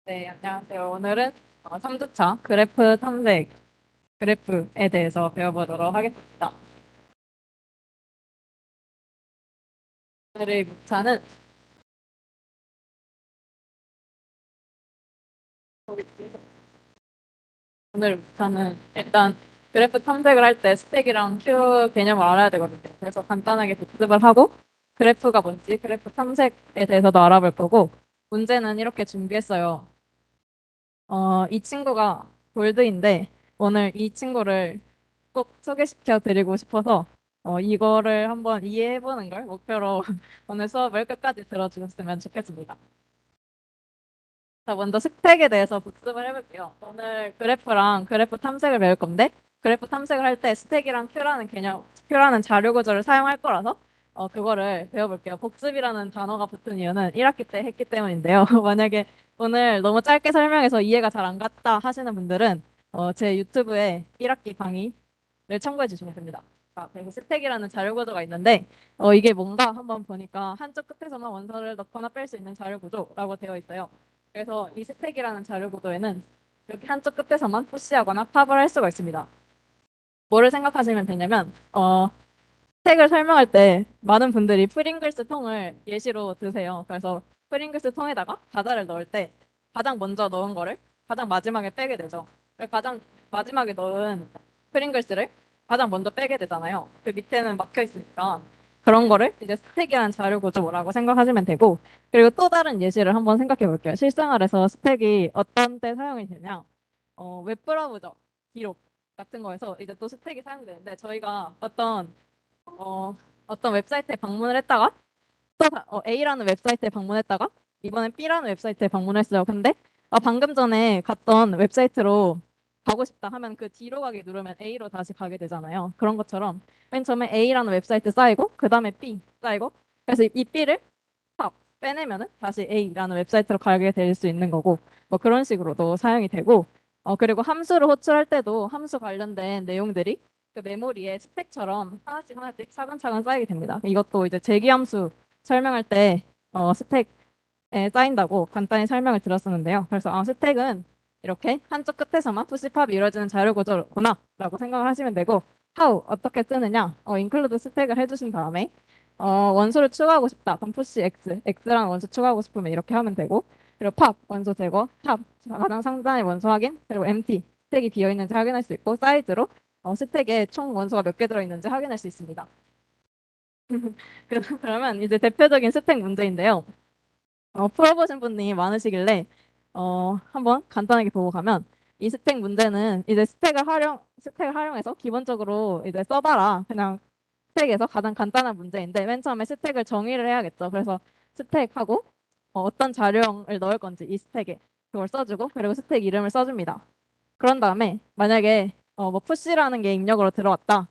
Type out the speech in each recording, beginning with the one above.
네, 안녕하세요. 오늘은 3주차 그래프 탐색 그래프에 대해서 배워보도록 하겠습니다. 오늘의 목차는 오늘 목차는 일단 그래프 탐색을 할 때 스택이랑 큐 개념을 알아야 되거든요. 그래서 간단하게 복습을 하고 그래프가 뭔지 그래프 탐색에 대해서도 알아볼 거고 문제는 이렇게 준비했어요. 이 친구가 골드인데 오늘 이 친구를 꼭 소개시켜 드리고 싶어서 이거를 한번 이해해 보는 걸 목표로 오늘 수업을 끝까지 들어주셨으면 좋겠습니다. 자, 먼저 스택에 대해서 복습을 해볼게요. 오늘 그래프랑 그래프 탐색을 배울 건데 그래프 탐색을 할 때 스택이랑 큐라는 개념, 큐라는 자료 구조를 사용할 거라서 그거를 배워볼게요. 복습이라는 단어가 붙은 이유는 1학기 때 했기 때문인데요. 만약에 오늘 너무 짧게 설명해서 이해가 잘 안 갔다 하시는 분들은 제 유튜브에 1학기 강의를 참고해 주시면 됩니다. 그리고 스택이라는 자료 구조가 있는데 이게 뭔가 한번 보니까 한쪽 끝에서만 원서를 넣거나 뺄 수 있는 자료 구조라고 되어 있어요. 그래서 이 스택이라는 자료 구조에는 이렇게 한쪽 끝에서만 푸시하거나 팝을 할 수가 있습니다. 뭐를 생각하시면 되냐면 스택을 설명할 때 많은 분들이 프링글스 통을 예시로 드세요. 그래서 프링글스 통에다가 과자를 넣을 때 가장 먼저 넣은 거를 가장 마지막에 빼게 되죠. 가장 마지막에 넣은 프링글스를 가장 먼저 빼게 되잖아요. 그 밑에는 막혀 있으니까 그런 거를 이제 스택이라는 자료 구조라고 생각하시면 되고 그리고 또 다른 예시를 한번 생각해 볼게요. 실생활에서 스택이 어떤 때 사용이 되냐? 웹브라우저 기록 같은 거에서 이제 또 스택이 사용되는데 저희가 어, 어떤 웹사이트에 방문을 했다가 A라는 웹사이트에 방문했다가 이번엔 B라는 웹사이트에 방문했어요. 근데 방금 전에 갔던 웹사이트로 가고 싶다 하면 그 뒤로 가기 누르면 A로 다시 가게 되잖아요. 그런 것처럼 맨 처음에 A라는 웹사이트 쌓이고 그 다음에 B 쌓이고 그래서 이 B를 팝 빼내면은 다시 A라는 웹사이트로 가게 될 수 있는 거고 뭐 그런 식으로도 사용이 되고 그리고 함수를 호출할 때도 함수 관련된 내용들이 그 메모리에 스택처럼 하나씩 하나씩 차근차근 쌓이게 됩니다. 이것도 이제 제기함수 설명할 때 스택에 쌓인다고 간단히 설명을 드렸었는데요. 그래서 스택은 이렇게 한쪽 끝에서만 푸시팝이 이루어지는 자료 구조구나 라고 생각을 하시면 되고 how 어떻게 쓰느냐 include 스택을 해주신 다음에 원소를 추가하고 싶다. 그럼 푸시 x, x라는 원소 추가하고 싶으면 이렇게 하면 되고 그리고 팝 원소 제거, 탑 가장 상단의 원소 확인, 그리고 empty 스택이 비어 있는지 확인할 수 있고 사이즈로 스택에 총 원소가 몇 개 들어있는지 확인할 수 있습니다. 그러면 이제 대표적인 스택 문제인데요. 풀어보신 분이 많으시길래 한번 간단하게 보고 가면 이 스택 문제는 이제 스택을 활용해서 기본적으로 이제 써봐라. 그냥 스택에서 가장 간단한 문제인데 맨 처음에 스택을 정의를 해야겠죠. 그래서 스택하고 어떤 자료형을 넣을 건지 이 스택에 그걸 써주고 그리고 스택 이름을 써줍니다. 그런 다음에 만약에 뭐 푸시라는 게 입력으로 들어왔다.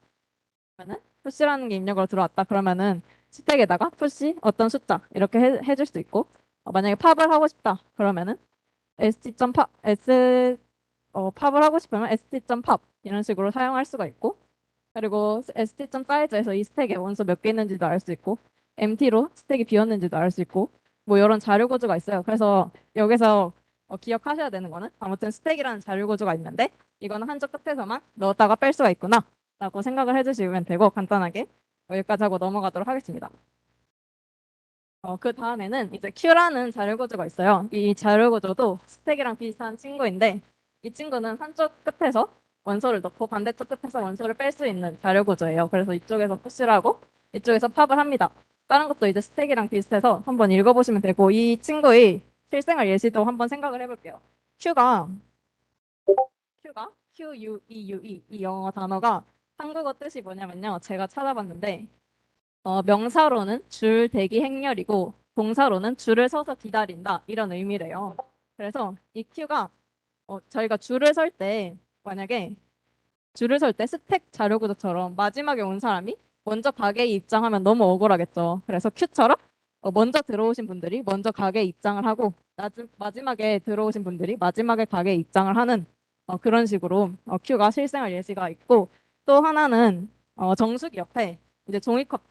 그러면은 푸시라는 게 입력으로 들어왔다. 그러면은 스택에다가 푸시 어떤 숫자 이렇게 해줄 수 있고 만약에 팝을 하고 싶다. 그러면은 st.pop 팝을 하고 싶으면 st.pop 이런 식으로 사용할 수가 있고 그리고 st.size에서 이 스택에 원소 몇 개 있는지도 알 수 있고 empty로 스택이 비었는지도 알 수 있고 뭐 이런 자료 구조가 있어요. 그래서 여기서 기억하셔야 되는 거는 아무튼 스택이라는 자료 구조가 있는데 이거는 한쪽 끝에서만 넣었다가 뺄 수가 있구나 라고 생각을 해주시면 되고 간단하게 여기까지 하고 넘어가도록 하겠습니다. 그 다음에는 이제 Q라는 자료 구조가 있어요. 이 자료 구조도 스택이랑 비슷한 친구인데 이 친구는 한쪽 끝에서 원소를 넣고 반대쪽 끝에서 원소를 뺄 수 있는 자료 구조예요. 그래서 이쪽에서 푸시를 하고 이쪽에서 팝을 합니다. 다른 것도 이제 스택이랑 비슷해서 한번 읽어보시면 되고 이 친구의 실생활 예시도 한번 생각을 해볼게요. Q가 Q가 Q-U-E-U-E 이 영어 단어가 한국어 뜻이 뭐냐면요. 제가 찾아봤는데 명사로는 줄 대기 행렬이고 동사로는 줄을 서서 기다린다 이런 의미래요. 그래서 이 큐가 저희가 줄을 설 때 만약에 줄을 설 때 스택 자료 구조처럼 마지막에 온 사람이 먼저 가게에 입장하면 너무 억울하겠죠. 그래서 큐처럼 먼저 들어오신 분들이 먼저 가게에 입장을 하고 마지막에 들어오신 분들이 마지막에 가게에 입장을 하는 그런 식으로 큐가 실생활 예시가 있고 또 하나는 정수기 옆에 이제 종이컵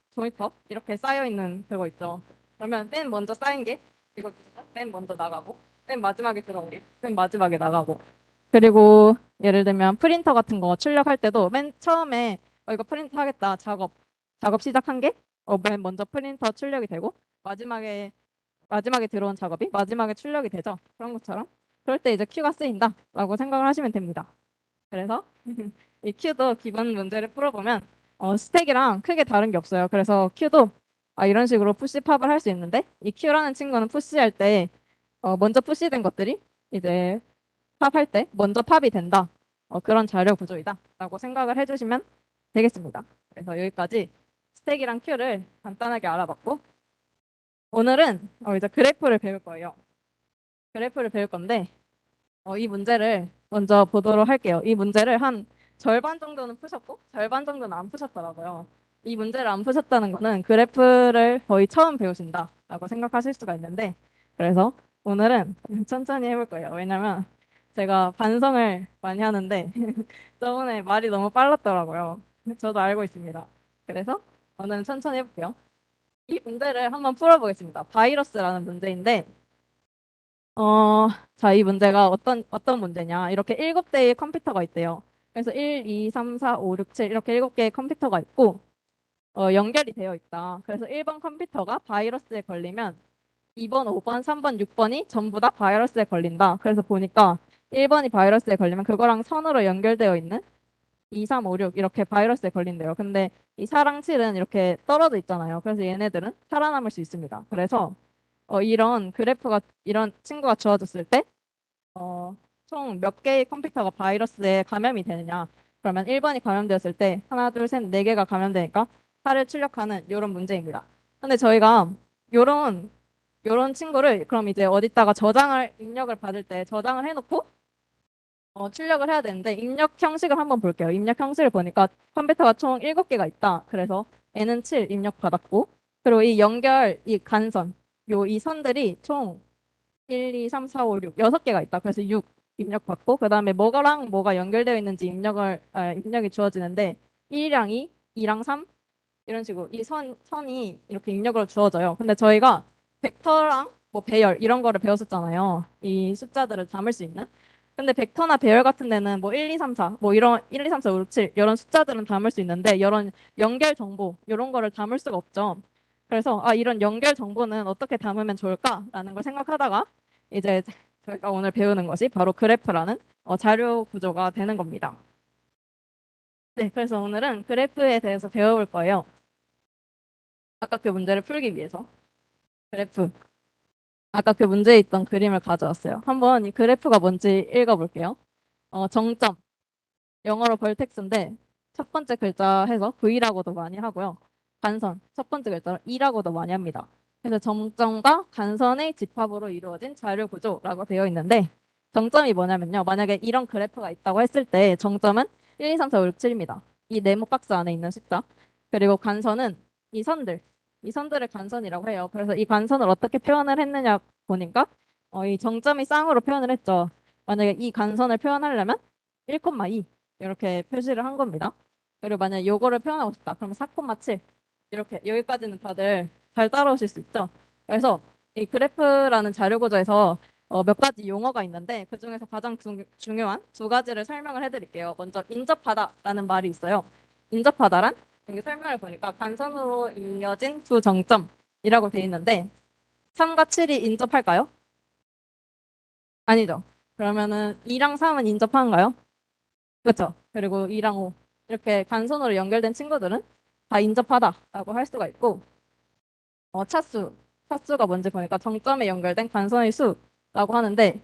이렇게 쌓여 있는 그거 있죠. 그러면 맨 먼저 쌓인 게 이거 맨 먼저 나가고 맨 마지막에 들어오게 맨 마지막에 나가고. 그리고 예를 들면 프린터 같은 거 출력할 때도 맨 처음에 이거 프린트 하겠다 작업 시작한 게 맨 먼저 프린터 출력이 되고 마지막에 들어온 작업이 마지막에 출력이 되죠. 그런 것처럼. 그럴 때 이제 큐가 쓰인다라고 생각을 하시면 됩니다. 그래서 이 큐도 기본 문제를 풀어보면 스택이랑 크게 다른 게 없어요. 그래서 큐도 이런 식으로 푸시 팝을 할 수 있는데 이 큐라는 친구는 푸시할 때 먼저 푸시된 것들이 이제 팝할 때 먼저 팝이 된다. 그런 자료 구조이다라고 생각을 해주시면 되겠습니다. 그래서 여기까지 스택이랑 큐를 간단하게 알아봤고 오늘은 이제 그래프를 배울 거예요. 그래프를 배울 건데 이 문제를 먼저 보도록 할게요. 이 문제를 한 절반 정도는 푸셨고 절반 정도는 안 푸셨더라고요. 이 문제를 안 푸셨다는 거는 그래프를 거의 처음 배우신다라고 생각하실 수가 있는데 그래서 오늘은 천천히 해볼 거예요. 왜냐면 제가 반성을 많이 하는데 저번에 말이 너무 빨랐더라고요. 저도 알고 있습니다. 그래서 오늘은 천천히 해볼게요. 이 문제를 한번 풀어보겠습니다. 바이러스라는 문제인데 자, 이 문제가 어떤 문제냐. 이렇게 7대의 컴퓨터가 있대요. 그래서 1, 2, 3, 4, 5, 6, 7 이렇게 7개의 컴퓨터가 있고, 연결이 되어 있다. 그래서 1번 컴퓨터가 바이러스에 걸리면 2번, 5번, 3번, 6번이 전부 다 바이러스에 걸린다. 그래서 보니까 1번이 바이러스에 걸리면 그거랑 선으로 연결되어 있는 2, 3, 5, 6 이렇게 바이러스에 걸린대요. 근데 이 4랑 7은 이렇게 떨어져 있잖아요. 그래서 얘네들은 살아남을 수 있습니다. 그래서 이런 친구가 주어졌을 때, 총 몇 개의 컴퓨터가 바이러스에 감염이 되느냐. 그러면 1번이 감염되었을 때, 하나, 둘, 셋, 네 개가 감염되니까 8을 출력하는 이런 문제입니다. 근데 저희가 요런, 요런 친구를 그럼 이제 어디다가 입력을 받을 때 저장을 해놓고, 출력을 해야 되는데, 입력 형식을 한번 볼게요. 입력 형식을 보니까 컴퓨터가 총 7개가 있다. 그래서 N은 7 입력 받았고, 그리고 이 간선, 이 선들이 총 1, 2, 3, 4, 5, 6, 6개가 있다. 그래서 6 입력받고, 그 다음에 뭐가랑 뭐가 연결되어 있는지 입력이 주어지는데, 1이랑 2, 2랑 3, 이런 식으로 선이 이렇게 입력으로 주어져요. 근데 저희가 벡터랑 뭐 배열 이런 거를 배웠었잖아요. 이 숫자들을 담을 수 있는. 근데 벡터나 배열 같은 데는 뭐 1, 2, 3, 4, 뭐 이런 1, 2, 3, 4, 5, 6, 7 이런 숫자들은 담을 수 있는데 이런 연결 정보 이런 거를 담을 수가 없죠. 그래서 이런 연결 정보는 어떻게 담으면 좋을까라는 걸 생각하다가 이제 저희가 오늘 배우는 것이 바로 그래프라는 자료 구조가 되는 겁니다. 네, 그래서 오늘은 그래프에 대해서 배워볼 거예요. 아까 그 문제를 풀기 위해서 그래프 아까 그 문제에 있던 그림을 가져왔어요. 한번 이 그래프가 뭔지 읽어볼게요. 정점 영어로 벌텍스인데 첫 번째 글자 해서 V라고도 많이 하고요. 간선 첫 번째 글자로 E라고도 많이 합니다. 그래서 정점과 간선의 집합으로 이루어진 자료 구조라고 되어 있는데 정점이 뭐냐면요. 만약에 이런 그래프가 있다고 했을 때 정점은 1, 2, 3, 4, 5, 6, 7입니다. 이 네모 박스 안에 있는 숫자. 그리고 간선은 이 선들. 이 선들을 간선이라고 해요. 그래서 이 간선을 어떻게 표현을 했느냐 보니까 이 정점이 쌍으로 표현을 했죠. 만약에 이 간선을 표현하려면 1,2 이렇게 표시를 한 겁니다. 그리고 만약에 요거를 표현하고 싶다. 그러면 4,7 이렇게 여기까지는 다들 잘 따라오실 수 있죠. 그래서 이 그래프라는 자료 구조에서 몇 가지 용어가 있는데 그중에서 가장 중요한 두 가지를 설명을 해드릴게요. 먼저 인접하다라는 말이 있어요. 인접하다란 여기 설명을 보니까 간선으로 이어진 두 정점이라고 돼 있는데 3과 7이 인접할까요? 아니죠. 그러면은 2랑 3은 인접한가요? 그렇죠. 그리고 2랑 5 이렇게 간선으로 연결된 친구들은 다 인접하다라고 할 수가 있고 차수가 뭔지 보니까 정점에 연결된 간선의 수라고 하는데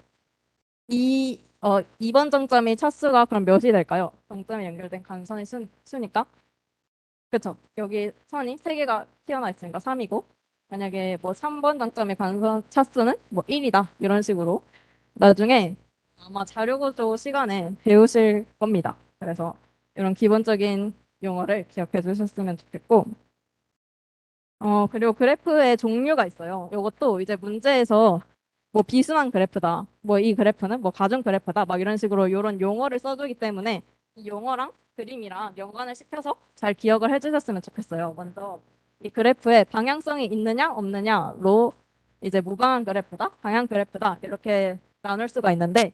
2번 정점이 차수가 그럼 몇이 될까요? 정점에 연결된 간선의 수니까 그렇죠. 여기 선이 세 개가 튀어나와 있으니까 3이고 만약에 뭐 3번 정점의 간선 차수는 뭐 1이다 이런 식으로 나중에 아마 자료구조 시간에 배우실 겁니다. 그래서 이런 기본적인 용어를 기억해 두셨으면 좋겠고, 그리고 그래프의 종류가 있어요. 이것도 이제 문제에서 뭐 비스만 그래프다, 뭐 이 그래프는 뭐 가중 그래프다, 막 이런 식으로 이런 용어를 써주기 때문에 이 용어랑 그림이랑 연관을 시켜서 잘 기억을 해주셨으면 좋겠어요. 먼저 이 그래프에 방향성이 있느냐 없느냐로 이제 무방한 그래프다, 방향 그래프다 이렇게 나눌 수가 있는데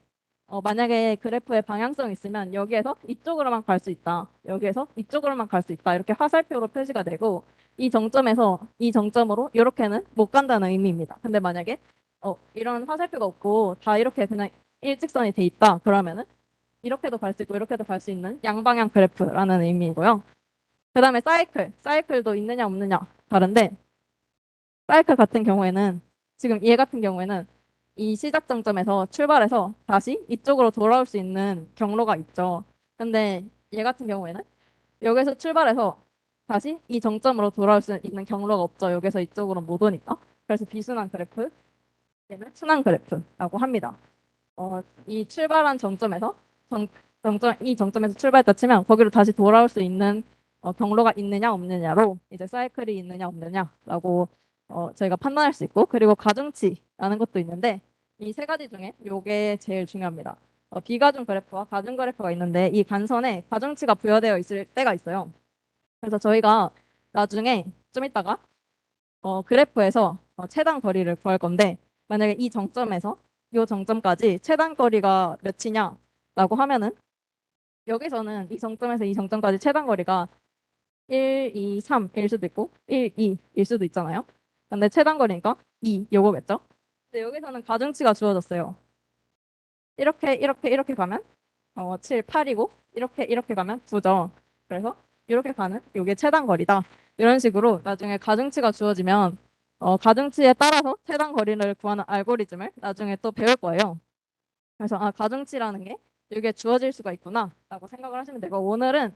만약에 그래프의 방향성이 있으면 여기에서 이쪽으로만 갈 수 있다. 여기에서 이쪽으로만 갈 수 있다. 이렇게 화살표로 표시가 되고 이 정점에서 이 정점으로 이렇게는 못 간다는 의미입니다. 근데 만약에 이런 화살표가 없고 다 이렇게 그냥 일직선이 돼 있다. 그러면은 이렇게도 갈 수 있고 이렇게도 갈 수 있는 양방향 그래프라는 의미이고요. 그다음에 사이클도 있느냐 없느냐 다른데 사이클 같은 경우에는 지금 얘 같은 경우에는 이 시작 정점에서 출발해서 다시 이쪽으로 돌아올 수 있는 경로가 있죠. 근데 얘 같은 경우에는 여기서 출발해서 다시 이 정점으로 돌아올 수 있는 경로가 없죠. 여기서 이쪽으로 못 오니까. 그래서 비순환 그래프, 얘는 순환 그래프라고 합니다. 이 출발한 정점에서 이 정점에서 출발했다 치면 거기로 다시 돌아올 수 있는 경로가 있느냐 없느냐로 이제 사이클이 있느냐 없느냐라고 저희가 판단할 수 있고 그리고 가중치라는 것도 있는데 이 세 가지 중에 이게 제일 중요합니다. 비가중 그래프와 가중 그래프가 있는데 이 간선에 가중치가 부여되어 있을 때가 있어요. 그래서 저희가 나중에 좀 이따가 그래프에서 최단 거리를 구할 건데 만약에 이 정점에서 이 정점까지 최단 거리가 몇이냐라고 하면은 여기서는 이 정점에서 이 정점까지 최단 거리가 1, 2, 3일 수도 있고 1, 2일 수도 있잖아요. 근데 최단 거리니까 2 요거겠죠? 근데 여기서는 가중치가 주어졌어요. 이렇게 가면 7, 8이고 이렇게 가면 9죠. 그래서 이렇게 가는 이게 최단 거리다. 이런 식으로 나중에 가중치가 주어지면 가중치에 따라서 최단 거리를 구하는 알고리즘을 나중에 또 배울 거예요. 그래서 가중치라는 게 이게 주어질 수가 있구나라고 생각을 하시면 되고 오늘은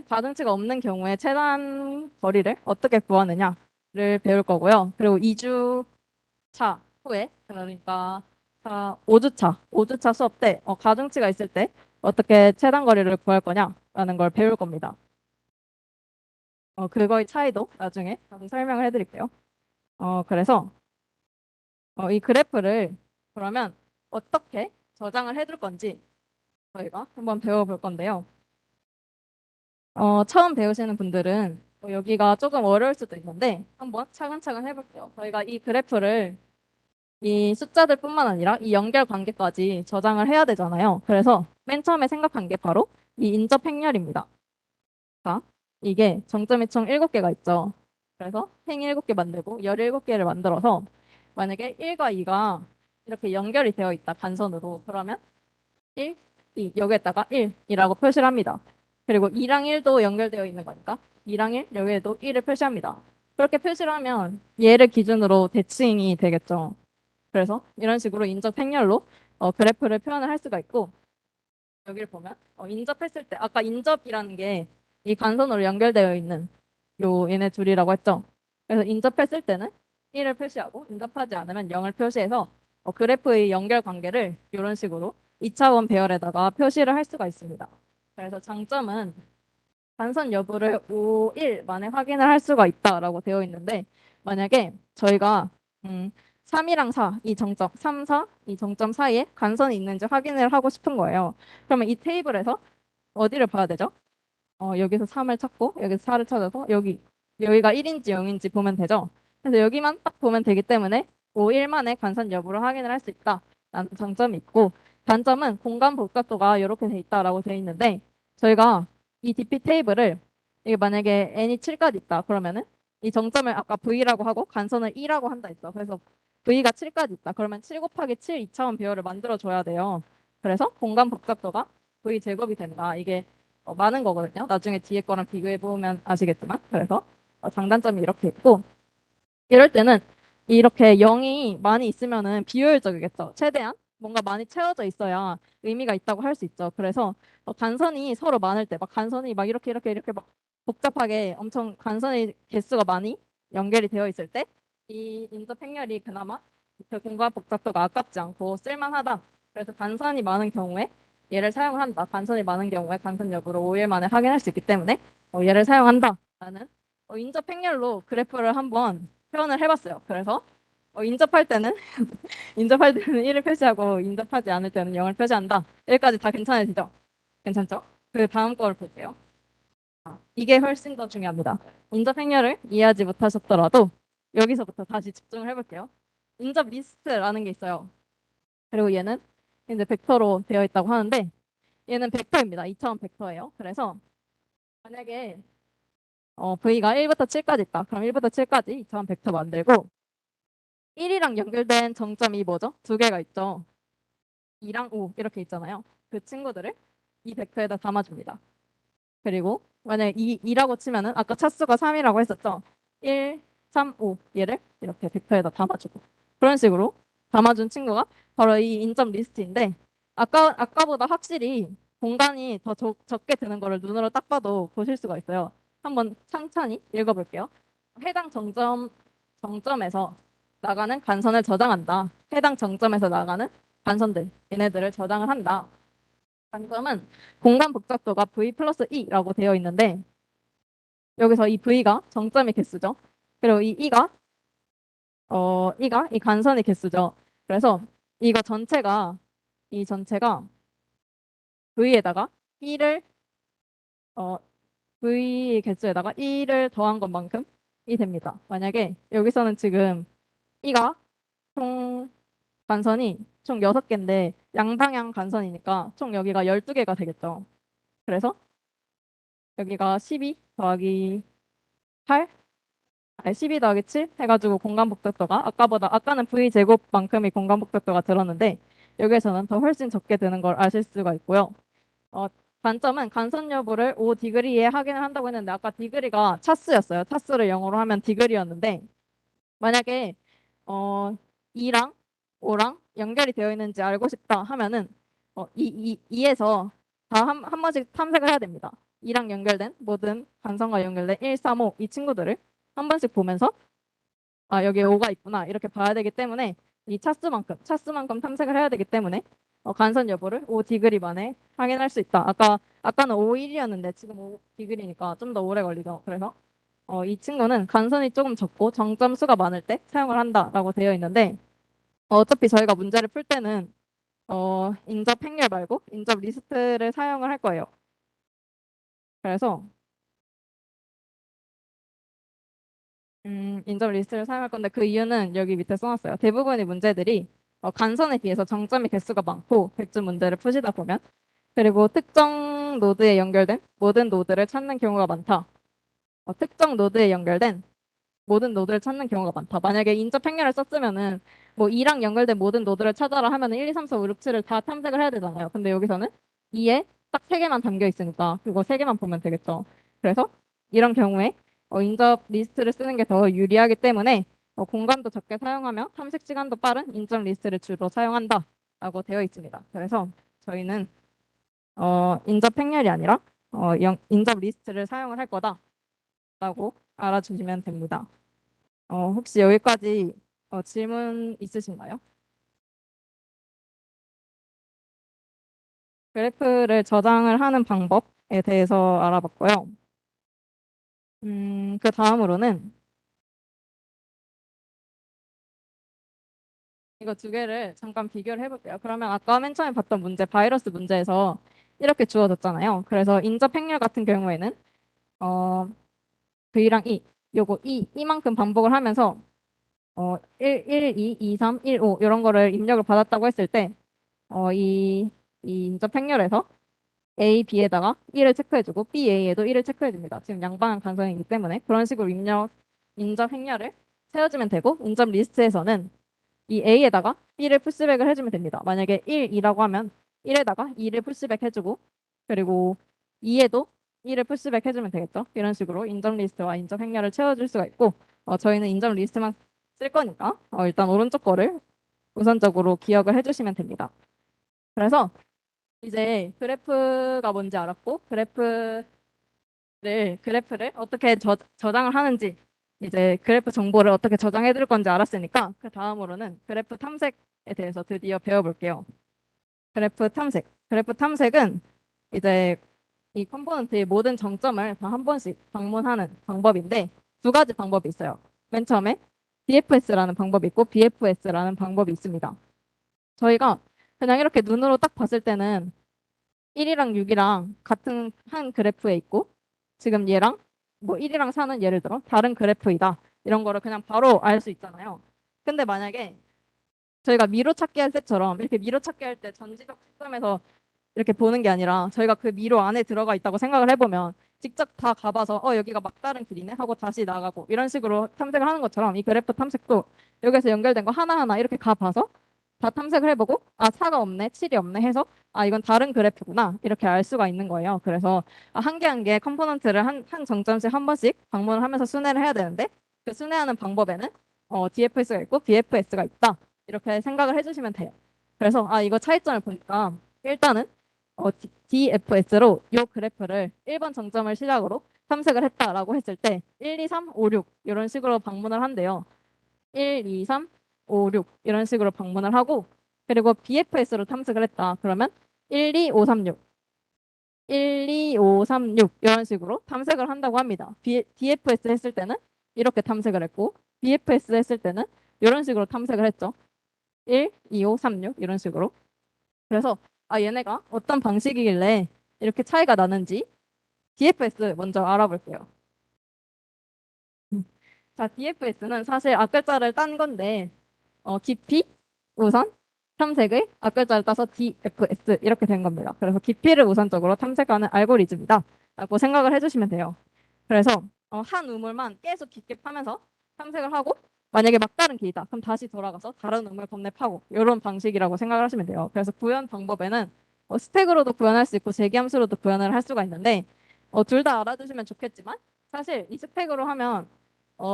가중치가 없는 경우에 최단 거리를 어떻게 구하느냐를 배울 거고요. 그리고 2주차 후에 그러니까 5주차 수업 때 가중치가 있을 때 어떻게 최단 거리를 구할 거냐라는 걸 배울 겁니다. 그거의 차이도 나중에 좀 설명을 해드릴게요. 그래서 이 그래프를 그러면 어떻게 저장을 해둘 건지 저희가 한번 배워볼 건데요. 처음 배우시는 분들은 여기가 조금 어려울 수도 있는데 한번 차근차근 해볼게요. 저희가 이 그래프를 이 숫자들뿐만 아니라 이 연결 관계까지 저장을 해야 되잖아요. 그래서 맨 처음에 생각한 게 바로 이 인접 행렬입니다. 자, 이게 정점이 총 7개가 있죠. 그래서 행 7개 만들고 열 17개를 만들어서 만약에 1과 2가 이렇게 연결이 되어 있다, 간선으로. 그러면 1, 2, 여기에다가 1이라고 표시를 합니다. 그리고 2랑 1도 연결되어 있는 거니까 2랑 1, 여기에도 1을 표시합니다. 그렇게 표시를 하면 얘를 기준으로 대칭이 되겠죠. 그래서 이런 식으로 인접 행렬로 그래프를 표현을 할 수가 있고 여기를 보면 인접했을 때 아까 인접이라는 게 이 간선으로 연결되어 있는 얘네 둘이라고 했죠. 그래서 인접했을 때는 1을 표시하고 인접하지 않으면 0을 표시해서 그래프의 연결 관계를 이런 식으로 2차원 배열에다가 표시를 할 수가 있습니다. 그래서 장점은 간선 여부를 5, 1 만에 확인을 할 수가 있다라고 되어 있는데 만약에 저희가 3이랑 4, 이 정점, 3, 4, 이 정점 사이에 간선이 있는지 확인을 하고 싶은 거예요. 그러면 이 테이블에서 어디를 봐야 되죠? 여기서 3을 찾고 여기서 4를 찾아서 여기가 1인지 0인지 보면 되죠. 그래서 여기만 딱 보면 되기 때문에 5, 1만의 간선 여부를 확인을 할 수 있다라는 장점이 있고 단점은 공간 복잡도가 이렇게 돼 있다라고 돼 있는데 저희가 이 DP 테이블을 이게 만약에 n이 7까지 있다 그러면은 이 정점을 아까 v라고 하고 간선을 2라고 한다 했죠. 그래서 v가 7까지 있다. 그러면 7 곱하기 7 2차원 배열을 만들어 줘야 돼요. 그래서 공간 복잡도가 v 제곱이 된다. 이게 많은 거거든요. 나중에 뒤에 거랑 비교해 보면 아시겠지만 그래서 장단점이 이렇게 있고 이럴 때는 이렇게 0이 많이 있으면은 비효율적이겠죠. 최대한 뭔가 많이 채워져 있어야 의미가 있다고 할 수 있죠. 그래서 간선이 서로 많을 때 막 간선이 막 이렇게 막 복잡하게 엄청 간선의 개수가 많이 연결이 되어 있을 때 이 인접 행렬이 그나마 그 공간 복잡도가 아깝지 않고 쓸만하다. 그래서 간선이 많은 경우에 얘를 사용한다. 간선이 많은 경우에 간선 여부를 5일 만에 확인할 수 있기 때문에 얘를 사용한다라는 인접 행렬로 그래프를 한번 표현을 해봤어요. 그래서 인접할 때는 인접할 때는 1을 표시하고 인접하지 않을 때는 0을 표시한다. 여기까지 다 괜찮으시죠? 괜찮죠? 그 다음 걸 볼게요. 이게 훨씬 더 중요합니다. 인접 행렬을 이해하지 못하셨더라도 여기서부터 다시 집중을 해볼게요. 인접 리스트라는 게 있어요. 그리고 얘는 이제 벡터로 되어 있다고 하는데 얘는 벡터입니다. 2차원 벡터예요. 그래서 만약에 V가 1부터 7까지 있다. 그럼 1부터 7까지 2차원 벡터 만들고 1이랑 연결된 정점이 뭐죠? 두 개가 있죠. 2랑 5 이렇게 있잖아요. 그 친구들을 이 벡터에다 담아줍니다. 그리고 만약에 2라고 치면은 아까 차수가 3이라고 했었죠. 1, 3, 5 얘를 이렇게 벡터에다 담아주고 그런 식으로 담아준 친구가 바로 이 인점 리스트인데 아까보다 확실히 공간이 더 적게 드는 거를 눈으로 딱 봐도 보실 수가 있어요. 한번 천천히 읽어볼게요. 해당 정점에서 나가는 간선을 저장한다. 해당 정점에서 나가는 간선들 얘네들을 저장을 한다. 단점은 공간 복잡도가 V 플러스 E라고 되어 있는데 여기서 이 V가 정점의 개수죠. 그리고 이 E가 이 간선의 개수죠. 그래서 이 전체가 V에다가 1을 어, V 개수에다가 1을 더한 것만큼이 됩니다. 만약에 여기서는 지금 E가 총 간선이 총 6개인데 양방향 간선이니까 총 여기가 12개가 되겠죠. 그래서 여기가 12 더하기 8, 12 더하기 7 해가지고 공간 복잡도가 아까는 V 제곱만큼의 공간 복잡도가 들었는데 여기에서는 더 훨씬 적게 드는 걸 아실 수가 있고요. 어, 단점은 간선 여부를 5디그리에 확인을 한다고 했는데 아까 디그리가 차수였어요. 차수를 영어로 하면 디그리였는데 만약에 어, 2랑 5랑 연결이 되어 있는지 알고 싶다 하면은 2에서 다 한 번씩 탐색을 해야 됩니다. 2랑 연결된 모든 간선과 연결된 1, 3, 5 이 친구들을 한 번씩 보면서 아 여기 5가 있구나 이렇게 봐야 되기 때문에 이 차수만큼 탐색을 해야 되기 때문에 간선 여부를 5디그리 만에 확인할 수 있다. 아까는 5일이었는데 지금 5디그리니까 좀 더 오래 걸리죠. 그래서 이 친구는 간선이 조금 적고 정점 수가 많을 때 사용을 한다라고 되어 있는데 어차피 저희가 문제를 풀 때는 인접 행렬 말고 인접 리스트를 사용을 할 거예요. 그래서 인접 리스트를 사용할 건데 그 이유는 여기 밑에 써놨어요. 대부분의 문제들이 간선에 비해서 정점의 개수가 많고 백준 문제를 푸시다 보면 그리고 특정 노드에 연결된 모든 노드를 찾는 경우가 많다. 특정 노드에 연결된 모든 노드를 찾는 경우가 많다. 만약에 인접 행렬을 썼으면은 뭐 2랑 연결된 모든 노드를 찾아라 하면은 1, 2, 3, 4, 5, 6, 7을 다 탐색을 해야 되잖아요. 근데 여기서는 2에 딱 3개만 담겨 있으니까 그거 3개만 보면 되겠죠. 그래서 이런 경우에 인접 리스트를 쓰는 게 더 유리하기 때문에 공간도 적게 사용하며 탐색 시간도 빠른 인접 리스트를 주로 사용한다라고 되어 있습니다. 그래서 저희는 인접 행렬이 아니라 인접 리스트를 사용을 할 거다라고 알아주시면 됩니다. 혹시 여기까지 질문 있으신가요? 그래프를 저장을 하는 방법에 대해서 알아봤고요. 그 다음으로는 이거 두 개를 잠깐 비교를 해볼게요. 그러면 아까 맨 처음에 봤던 문제, 바이러스 문제에서 이렇게 주어졌잖아요. 그래서 인접 행렬 같은 경우에는 어, V랑 E, 요거 이만큼 반복을 하면서 1, 2, 3, 1, 5 이런 거를 입력을 받았다고 했을 때 이 인접 행렬에서 A, B에다가 1을 체크해주고 B, A에도 1을 체크해줍니다. 지금 양방향 간선이기 때문에 그런 식으로 인접 행렬을 세워주면 되고 인접 리스트에서는 이 A에다가 B를 푸시백을 해주면 됩니다. 만약에 1, 2라고 하면 1에다가 2를 푸시백 해주고 그리고 2에도 1을 푸시백 해주면 되겠죠. 이런 식으로 인접 리스트와 인접 행렬을 채워줄 수가 있고 저희는 인접 리스트만 쓸 거니까 일단 오른쪽 거를 우선적으로 기억을 해주시면 됩니다. 그래서 이제 그래프가 뭔지 알았고 그래프를 어떻게 저장을 하는지 이제 그래프 정보를 어떻게 저장해 둘 건지 알았으니까 그 다음으로는 그래프 탐색에 대해서 드디어 배워볼게요. 그래프 탐색은 이제 이 컴포넌트의 모든 정점을 다 한 번씩 방문하는 방법인데 두 가지 방법이 있어요. 맨 처음에 DFS라는 방법이 있고 BFS라는 방법이 있습니다. 저희가 그냥 이렇게 눈으로 딱 봤을 때는 1이랑 6이랑 같은 한 그래프에 있고 지금 얘랑 뭐 1이랑 4는 예를 들어 다른 그래프이다. 이런 거를 그냥 바로 알 수 있잖아요. 근데 만약에 저희가 미로 찾기 할 때처럼 이렇게 미로 찾기 할 때 전지적 시점에서 이렇게 보는 게 아니라 저희가 그 미로 안에 들어가 있다고 생각을 해보면 직접 다 가봐서 여기가 막다른 길이네 하고 다시 나가고 이런 식으로 탐색을 하는 것처럼 이 그래프 탐색도 여기서 연결된 거 하나하나 이렇게 가봐서 다 탐색을 해보고 4가 없네, 7이 없네 해서 이건 다른 그래프구나 이렇게 알 수가 있는 거예요. 그래서 한 개 한 개 컴포넌트를 한 정점씩 한 번씩 방문을 하면서 순회를 해야 되는데 그 순회하는 방법에는 DFS가 있고 BFS가 있다 이렇게 생각을 해주시면 돼요. 그래서 이거 차이점을 보니까 일단은 DFS로 이 그래프를 1번 정점을 시작으로 탐색을 했다라고 했을 때 1, 2, 3, 5, 6 이런 식으로 방문을 한대요. 1, 2, 3, 5, 6 이런 식으로 방문을 하고 그리고 BFS로 탐색을 했다. 그러면 1, 2, 5, 3, 6 1, 2, 5, 3, 6 이런 식으로 탐색을 한다고 합니다. DFS 했을 때는 이렇게 탐색을 했고 BFS 했을 때는 이런 식으로 탐색을 했죠. 1, 2, 5, 3, 6 이런 식으로. 그래서 얘네가 어떤 방식이길래 이렇게 차이가 나는지 DFS 먼저 알아볼게요. 자, DFS는 사실 앞글자를 딴 건데 깊이 우선 탐색을 앞글자를 따서 DFS 이렇게 된 겁니다. 그래서 깊이를 우선적으로 탐색하는 알고리즘이다 라고 생각을 해주시면 돼요. 그래서 한 우물만 계속 깊게 파면서 탐색을 하고 만약에 막다른 길이다. 그럼 다시 돌아가서 다른 우물 번뇌 파고 이런 방식이라고 생각을 하시면 돼요. 그래서 구현 방법에는 스택으로도 구현할 수 있고 재기함수로도 구현을 할 수가 있는데 둘 다 알아두시면 좋겠지만 사실 이 스택으로 하면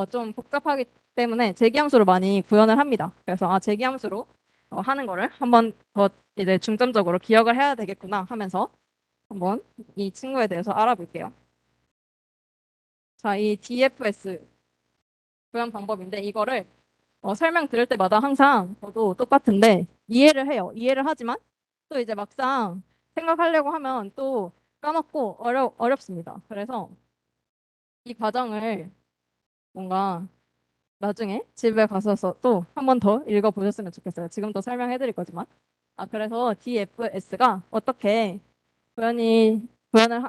좀 복잡하기 때문에 재기함수로 많이 구현을 합니다. 그래서 재기함수로 하는 거를 한번 더 이제 중점적으로 기억을 해야 되겠구나 하면서 한번 이 친구에 대해서 알아볼게요. 자, 이 DFS 구현 방법인데 이거를 설명 들을 때마다 항상 저도 똑같은데 이해를 해요. 이해를 하지만 또 이제 막상 생각하려고 하면 또 까먹고 어렵습니다. 그래서 이 과정을 뭔가 나중에 집에 가셔서 또 한 번 더 읽어보셨으면 좋겠어요. 지금도 설명해드릴 거지만. 그래서 DFS가 어떻게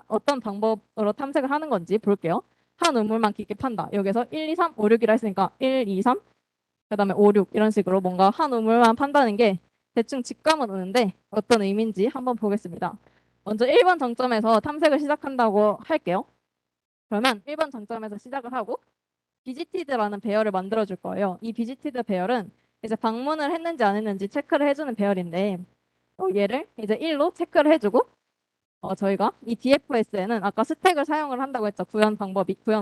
어떤 방법으로 탐색을 하는 건지 볼게요. 한 우물만 깊게 판다. 여기서 1, 2, 3, 5, 6이라 했으니까 1, 2, 3, 그다음에 5, 6 이런 식으로 뭔가 한 우물만 판다는 게 대충 직감은 오는데 어떤 의미인지 한번 보겠습니다. 먼저 1번 정점에서 탐색을 시작한다고 할게요. 그러면 1번 정점에서 시작을 하고 비지티드라는 배열을 만들어 줄 거예요. 이 비지티드 배열은 이제 방문을 했는지 안 했는지 체크를 해주는 배열인데 얘를 이제 1로 체크를 해주고 저희가 이 DFS에는 아까 스택을 사용을 한다고 했죠. 구현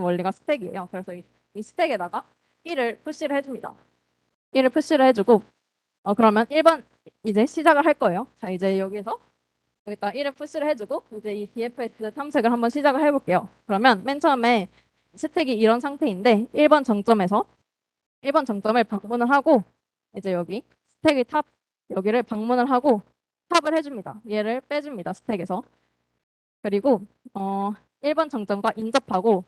원리가 스택이에요. 그래서 이 스택에다가 1을 푸시를 해줍니다. 1을 푸시를 해주고 그러면 1번 이제 시작을 할 거예요. 자, 이제 여기다 1을 푸시를 해주고 이제 이 DFS 탐색을 한번 시작을 해볼게요. 그러면 맨 처음에 스택이 이런 상태인데 1번 정점에서 1번 정점을 방문을 하고 이제 여기 스택의 탑 여기를 방문을 하고 탑을 해줍니다. 얘를 빼줍니다. 스택에서. 그리고 1번 정점과 인접하고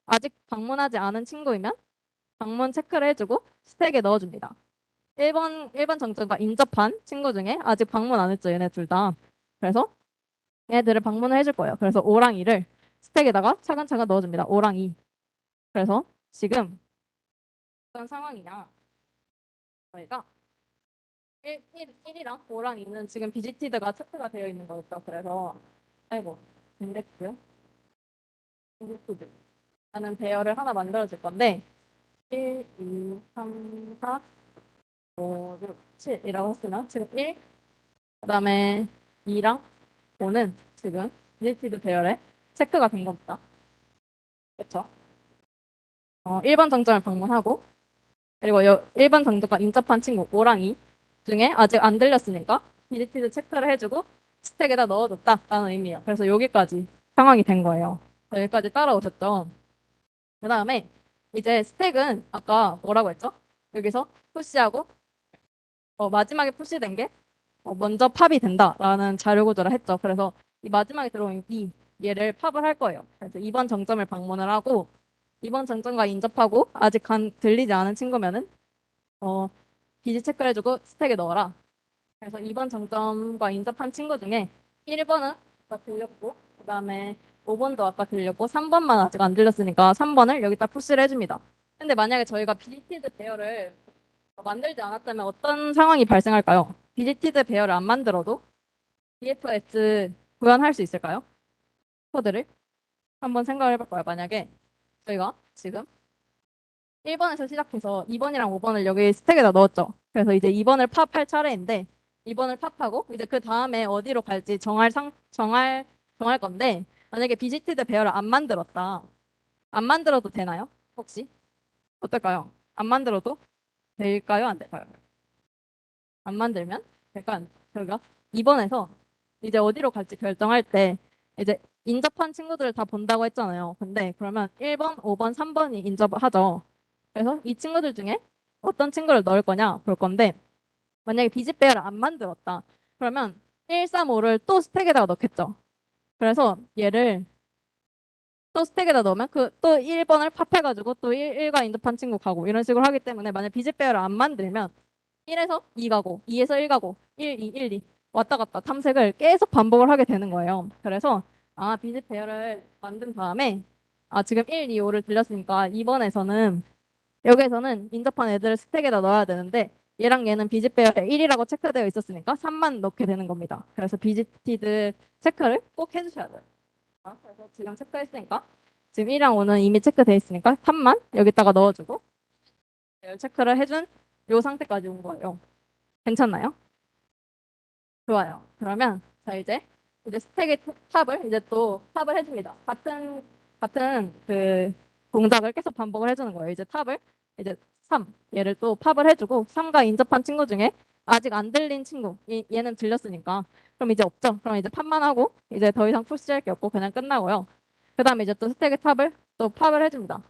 아직 방문하지 않은 친구이면 방문 체크를 해주고 스택에 넣어줍니다. 1번 정점과 인접한 친구 중에 아직 방문 안 했죠. 얘네 둘 다. 그래서 얘네들을 방문을 해줄 거예요. 그래서 5랑 2를 스택에다가 차근차근 넣어줍니다. 5랑 2. 그래서 지금 어떤 상황이냐. 저희가 1이랑 5랑 2는 지금 비지티드가 체크가 되어 있는 거였죠. 그래서 아이고 인덱스 라는 배열을 하나 만들어 줄 건데 1, 2, 3, 4, 5, 6, 7이라고 했으나 지금 1, 그 다음에 2랑 5는 지금 비지티드 배열에 체크가 된 겁니다. 그렇죠? 1번 정점을 방문하고 그리고 1번 정점과 인접한 친구 5랑 2 중에 아직 안 들렸으니까 비지티드 체크를 해주고 스택에다 넣어줬다라는 의미예요. 그래서 여기까지 상황이 된 거예요. 여기까지 따라오셨죠? 그 다음에 이제 스택은 아까 뭐라고 했죠? 여기서 푸시하고 마지막에 푸시된 게 먼저 팝이 된다라는 자료 구조를 했죠. 그래서 이 마지막에 들어온 얘를 팝을 할 거예요. 그래서 2번 정점을 방문을 하고 2번 정점과 인접하고 아직 들리지 않은 친구면은 비지 체크를 해주고 스택에 넣어라. 그래서 2번 정점과 인접한 친구 중에 1번은 아까 들렸고 그다음에 5번도 아까 들렸고 3번만 아직 안 들렸으니까 3번을 여기다 푸시를 해줍니다. 근데 만약에 저희가 비지티드 배열을 만들지 않았다면 어떤 상황이 발생할까요? 비지티드 배열을 안 만들어도 BFS 구현할 수 있을까요? 코드를 한번 생각을 해볼까요? 만약에 저희가 지금 1번에서 시작해서 2번이랑 5번을 여기 스택에다 넣었죠. 그래서 이제 2번을 팝할 차례인데 2번을 팝하고 이제 그 다음에 어디로 갈지 정할 건데 만약에 비지티드 배열을 안 만들었다. 안 만들어도 되나요? 혹시? 어떨까요? 안 만들어도 될까요? 안 될까요? 안 만들면 약간 저희가 2번에서 이제 어디로 갈지 결정할 때 이제 인접한 친구들을 다 본다고 했잖아요. 근데 그러면 1번, 5번, 3번이 인접하죠. 그래서 이 친구들 중에 어떤 친구를 넣을 거냐 볼 건데 만약에 비집배열을 안 만들었다. 그러면 1, 3, 5를 또 스택에다가 넣겠죠. 그래서 얘를 또 스택에다 넣으면 그 또 1번을 팝해가지고 또 1과 인접한 친구 가고 이런 식으로 하기 때문에 만약 비집배열을 안 만들면 1에서 2 가고 2에서 1 가고 1, 2, 1, 2 왔다 갔다 탐색을 계속 반복을 하게 되는 거예요. 그래서 비집 배열을 만든 다음에 지금 1, 2, 5를 들렸으니까 이번에서는 여기에서는 인접한 애들을 스택에다 넣어야 되는데 얘랑 얘는 비집 배열에 1이라고 체크되어 있었으니까 3만 넣게 되는 겁니다. 그래서 비집티드 체크를 꼭 해주셔야 돼요. 그래서 지금 체크했으니까 지금 1이랑 5는 이미 체크되어 있으니까 3만 여기다가 넣어주고 배열 체크를 해준 요 상태까지 온 거예요. 괜찮나요? 좋아요. 그러면 자 이제 스택의 탑을 이제 또 탑을 해줍니다. 같은 그 동작을 계속 반복을 해주는 거예요. 이제 탑을 이제 3 얘를 또 팝을 해주고 3과 인접한 친구 중에 아직 안 들린 친구 얘는 들렸으니까 그럼 이제 없죠. 그럼 이제 팝만 하고 이제 더 이상 푸시할 게 없고 그냥 끝나고요. 그다음에 이제 또 스택의 탑을 또 팝을 해줍니다.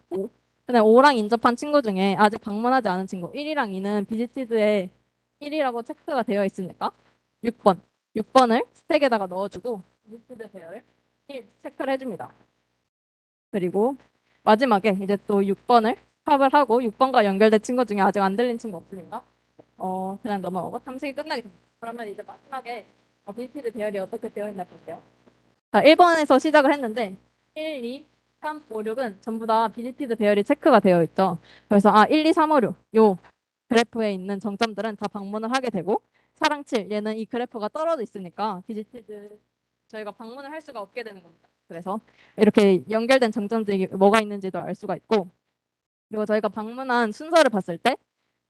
그냥 5랑 인접한 친구 중에 아직 방문하지 않은 친구 1이랑 2는 비지티드에 1이라고 체크가 되어 있으니까 6번. 6번을 스택에다가 넣어주고 리스트 배열을 체크를 해줍니다. 그리고 마지막에 이제 또 6번을 팝을 하고 6번과 연결된 친구 중에 아직 안 들린 친구 없으니까 그냥 넘어가고 탐색이 끝나게 됩니다. 그러면 이제 마지막에 리스트 배열이 어떻게 되어 있나 볼게요. 자, 1번에서 시작을 했는데 1, 2, 3, 5, 6은 전부 다 비지티드 배열이 체크가 되어 있죠. 그래서 1, 2, 3, 5, 6 요 그래프에 있는 정점들은 다 방문을 하게 되고 4랑 7 얘는 이 그래프가 떨어져 있으니까 비지티드 저희가 방문을 할 수가 없게 되는 겁니다. 그래서 이렇게 연결된 정점들이 뭐가 있는지도 알 수가 있고 그리고 저희가 방문한 순서를 봤을 때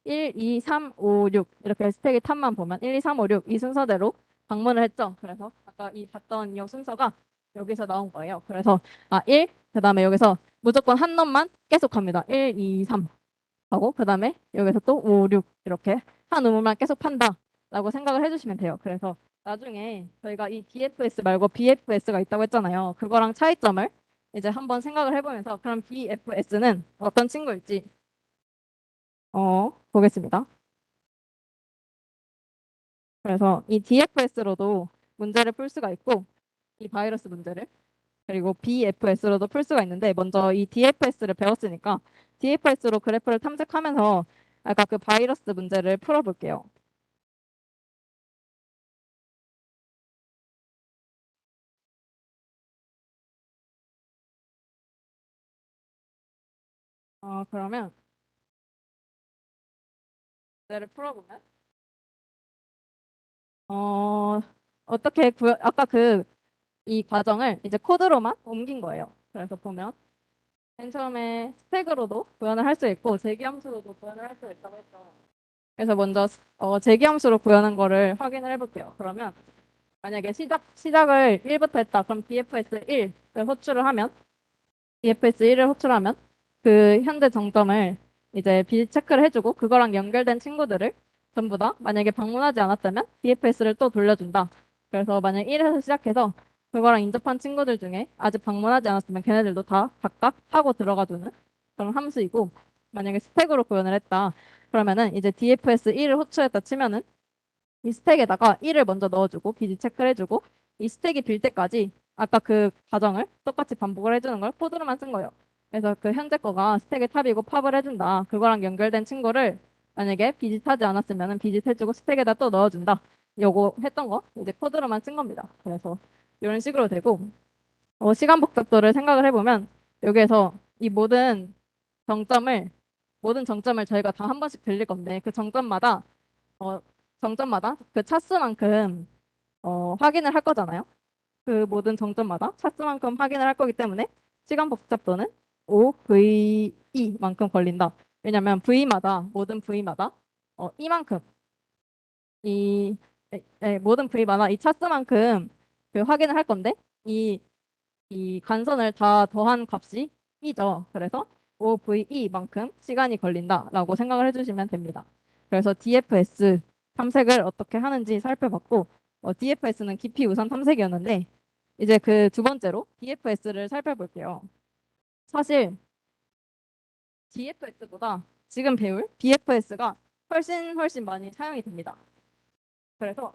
1, 2, 3, 5, 6 이렇게 스택의 탑만 보면 1, 2, 3, 5, 6 이 순서대로 방문을 했죠. 그래서 아까 이 봤던 이 순서가 여기서 나온 거예요. 그래서 1, 그다음에 여기서 무조건 한 놈만 계속 갑니다. 1, 2, 3 하고 그다음에 여기서 또 5, 6 이렇게 한 우물만 계속 판다라고 생각을 해주시면 돼요. 그래서 나중에 저희가 이 DFS 말고 BFS가 있다고 했잖아요. 그거랑 차이점을 이제 한번 생각을 해보면서 그럼 BFS는 어떤 친구일지 보겠습니다. 그래서 이 DFS로도 문제를 풀 수가 있고 이 바이러스 문제를 그리고 BFS로도 풀 수가 있는데 먼저 이 DFS를 배웠으니까 DFS로 그래프를 탐색하면서 아까 그 바이러스 문제를 풀어볼게요. 그러면 문제를 풀어보면 어떻게 아까 이 과정을 이제 코드로만 옮긴 거예요. 그래서 보면 맨 처음에 스택으로도 구현을 할 수 있고 재기함수로도 구현을 할 수 있다고 했죠. 그래서 먼저 재기함수로 구현한 거를 확인을 해볼게요. 그러면 만약에 시작을 1부터 했다. 그럼 DFS 1을 호출을 하면 DFS 1을 호출하면 그 현재 정점을 이제 비지 체크를 해주고 그거랑 연결된 친구들을 전부 다 만약에 방문하지 않았다면 DFS를 또 돌려준다. 그래서 만약 1에서 시작해서 그거랑 인접한 친구들 중에 아직 방문하지 않았으면 걔네들도 다 각각 하고 들어가주는 그런 함수이고 만약에 스택으로 구현을 했다. 그러면은 이제 DFS 1을 호출했다 치면은 이 스택에다가 1을 먼저 넣어주고 비지 체크를 해주고 이 스택이 빌 때까지 아까 그 과정을 똑같이 반복을 해주는 걸 코드로만 쓴 거예요. 그래서 그 현재 거가 스택의 탑이고 팝을 해준다. 그거랑 연결된 친구를 만약에 비짓하지 않았으면 비짓해주고 스택에다 또 넣어준다. 요거 했던 거 이제 코드로만 쓴 겁니다. 그래서 이런 식으로 되고 시간 복잡도를 생각을 해보면 여기에서 이 모든 정점을 모든 정점을 저희가 다 한 번씩 들릴 건데 그 정점마다 어, 정점마다 그 차수만큼 확인을 할 거잖아요. 그 모든 정점마다 차수만큼 확인을 할 거기 때문에 시간 복잡도는 5VE만큼 걸린다. 왜냐면 V마다 모든 V마다 이만큼 이 모든 V마다 이 차수만큼 그 확인을 할 건데 이 간선을 다 더한 값이 이죠. 그래서 OVE만큼 시간이 걸린다라고 생각을 해주시면 됩니다. 그래서 DFS 탐색을 어떻게 하는지 살펴봤고, DFS는 깊이 우선 탐색이었는데, 이제 그 두 번째로 DFS를 살펴볼게요. 사실 DFS보다 지금 배울 BFS가 훨씬 많이 사용이 됩니다. 그래서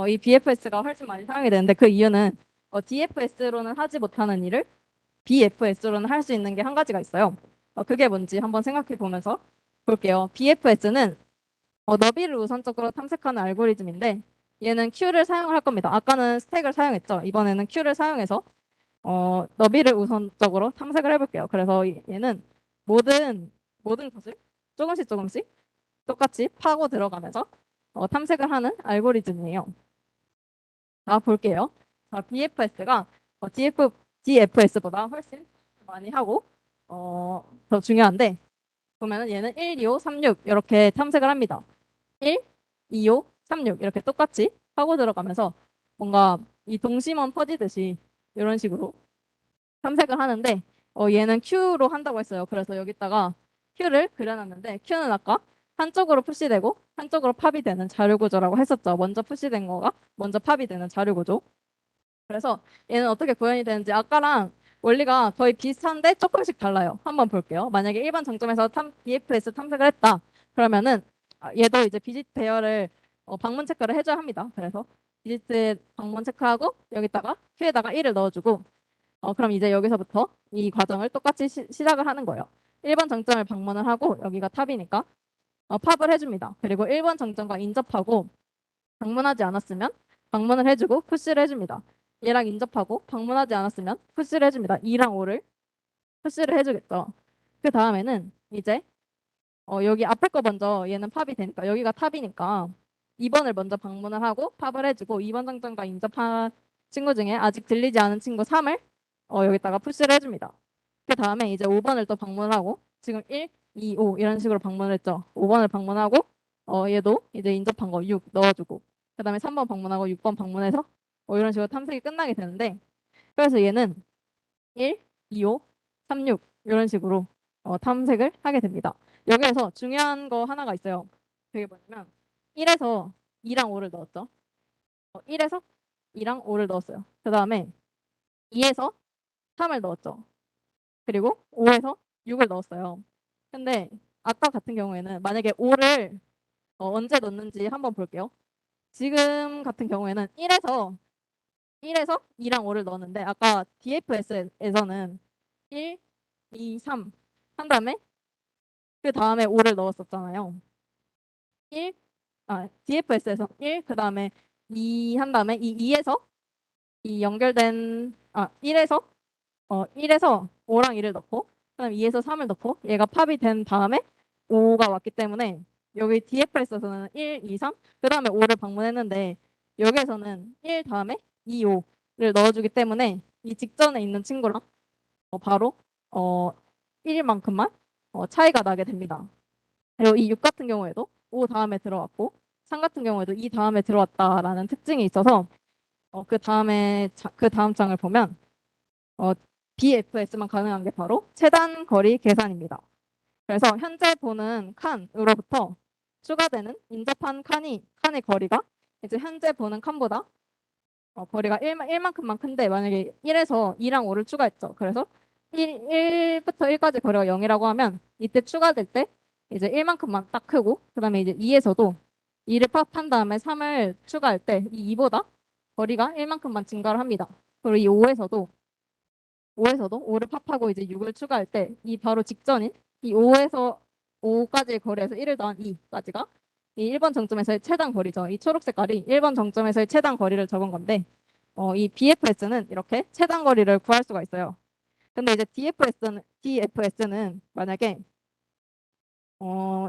이 BFS가 훨씬 많이 사용이 되는데 그 이유는 DFS로는 하지 못하는 일을 BFS로는 할 수 있는 게 한 가지가 있어요. 그게 뭔지 한번 생각해 보면서 볼게요. BFS는 너비를 우선적으로 탐색하는 알고리즘인데 얘는 Q를 사용할 겁니다. 아까는 스택을 사용했죠. 이번에는 Q를 사용해서 너비를 우선적으로 탐색을 해볼게요. 그래서 얘는 모든 것을 조금씩 똑같이 파고 들어가면서 탐색을 하는 알고리즘이에요. 자, 볼게요. 자, BFS가 DFS보다 훨씬 많이 하고 더 중요한데 보면은 얘는 1, 2, 5, 3, 6 이렇게 탐색을 합니다. 1, 2, 5, 3, 6 이렇게 똑같이 하고 들어가면서 뭔가 이 동심원 퍼지듯이 이런 식으로 탐색을 하는데 얘는 Q로 한다고 했어요. 그래서 여기다가 Q를 그려놨는데 Q는 아까 한쪽으로 푸시되고 한쪽으로 팝이 되는 자료 구조라고 했었죠. 먼저 푸시된 거가 먼저 팝이 되는 자료 구조. 그래서 얘는 어떻게 구현이 되는지 아까랑 원리가 거의 비슷한데 조금씩 달라요. 한번 볼게요. 만약에 1번 정점에서 BFS 탐색을 했다. 그러면은 얘도 이제 비짓 배열을 방문 체크를 해줘야 합니다. 그래서 비짓 방문 체크하고 여기다가 Q에다가 1을 넣어주고 그럼 이제 여기서부터 이 과정을 똑같이 시작을 하는 거예요. 1번 정점을 방문을 하고 여기가 탑이니까 팝을 해줍니다. 그리고 1번 정점과 인접하고 방문하지 않았으면 방문을 해주고 푸시를 해줍니다. 얘랑 인접하고 방문하지 않았으면 푸시를 해줍니다. 2랑 5를 푸시를 해주겠죠. 그 다음에는 이제 여기 앞에 거 먼저 얘는 팝이 되니까 여기가 탑이니까 2번을 먼저 방문을 하고 팝을 해주고 2번 정점과 인접한 친구 중에 아직 들리지 않은 친구 3을 여기다가 푸시를 해줍니다. 그 다음에 이제 5번을 또 방문을 하고 지금 1, 2, 5 이런 식으로 방문을 했죠. 5번을 방문하고 얘도 이제 인접한 거 6 넣어주고 그 다음에 3번 방문하고 6번 방문해서 이런 식으로 탐색이 끝나게 되는데 그래서 얘는 1, 2, 5, 3, 6 이런 식으로 탐색을 하게 됩니다. 여기에서 중요한 거 하나가 있어요. 그게 뭐냐면 1에서 2랑 5를 넣었죠. 1에서 2랑 5를 넣었어요. 그 다음에 2에서 3을 넣었죠. 그리고 5에서 6을 넣었어요. 근데 아까 같은 경우에는 만약에 5를 언제 넣는지 한번 볼게요. 지금 같은 경우에는 1에서 2랑 5를 넣었는데 아까 DFS에서는 1, 2, 3 한 다음에 그 다음에 5를 넣었었잖아요. 1, DFS에서 1, 그 다음에 2 한 다음에 이 2에서 이 연결된 1에서 5랑 2를 넣고 그다음 2에서 3을 넣고 얘가 팝이 된 다음에 5가 왔기 때문에 여기 DFS에서는 1, 2, 3 그다음에 5를 방문했는데 여기에서는 1 다음에 2, 5를 넣어주기 때문에 이 직전에 있는 친구랑 바로 1만큼만 차이가 나게 됩니다. 그리고 이 6 같은 경우에도 5 다음에 들어왔고 3 같은 경우에도 2 다음에 들어왔다라는 특징이 있어서 그 다음 장을 보면 어, BFS만 가능한 게 바로 최단 거리 계산입니다. 그래서 현재 보는 칸으로부터 추가되는 인접한 칸의 거리가 이제 현재 보는 칸보다 거리가 1만큼만 큰데 만약에 1에서 2랑 5를 추가했죠. 그래서 1부터 1까지 거리가 0이라고 하면 이때 추가될 때 이제 1만큼만 딱 크고 그다음에 이제 2에서도 2를 팝한 다음에 3을 추가할 때 이 2보다 거리가 1만큼만 증가를 합니다. 그리고 이 5에서도 5를 팝하고 이제 6을 추가할 때 이 바로 직전인 이 5에서 5까지의 거리에서 1을 더한 2까지가 이 1번 정점에서의 최단 거리죠. 이 초록 색깔이 1번 정점에서의 최단 거리를 적은 건데 이 BFS는 이렇게 최단 거리를 구할 수가 있어요. 근데 이제 DFS는 만약에 어,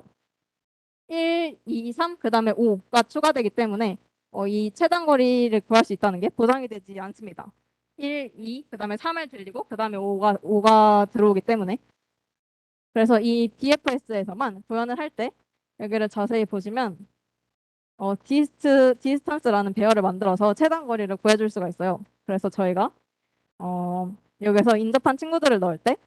1, 2, 3, 그 다음에 5가 추가되기 때문에 이 최단 거리를 구할 수 있다는 게 보장이 되지 않습니다. 1, 2, 그 다음에 3을 들리고 그 다음에 5가 들어오기 때문에 그래서 이 DFS에서만 구현을 할 때 여기를 자세히 보시면 디스턴스라는 배열을 만들어서 최단 거리를 구해줄 수가 있어요. 그래서 저희가 여기서 인접한 친구들을 넣을 때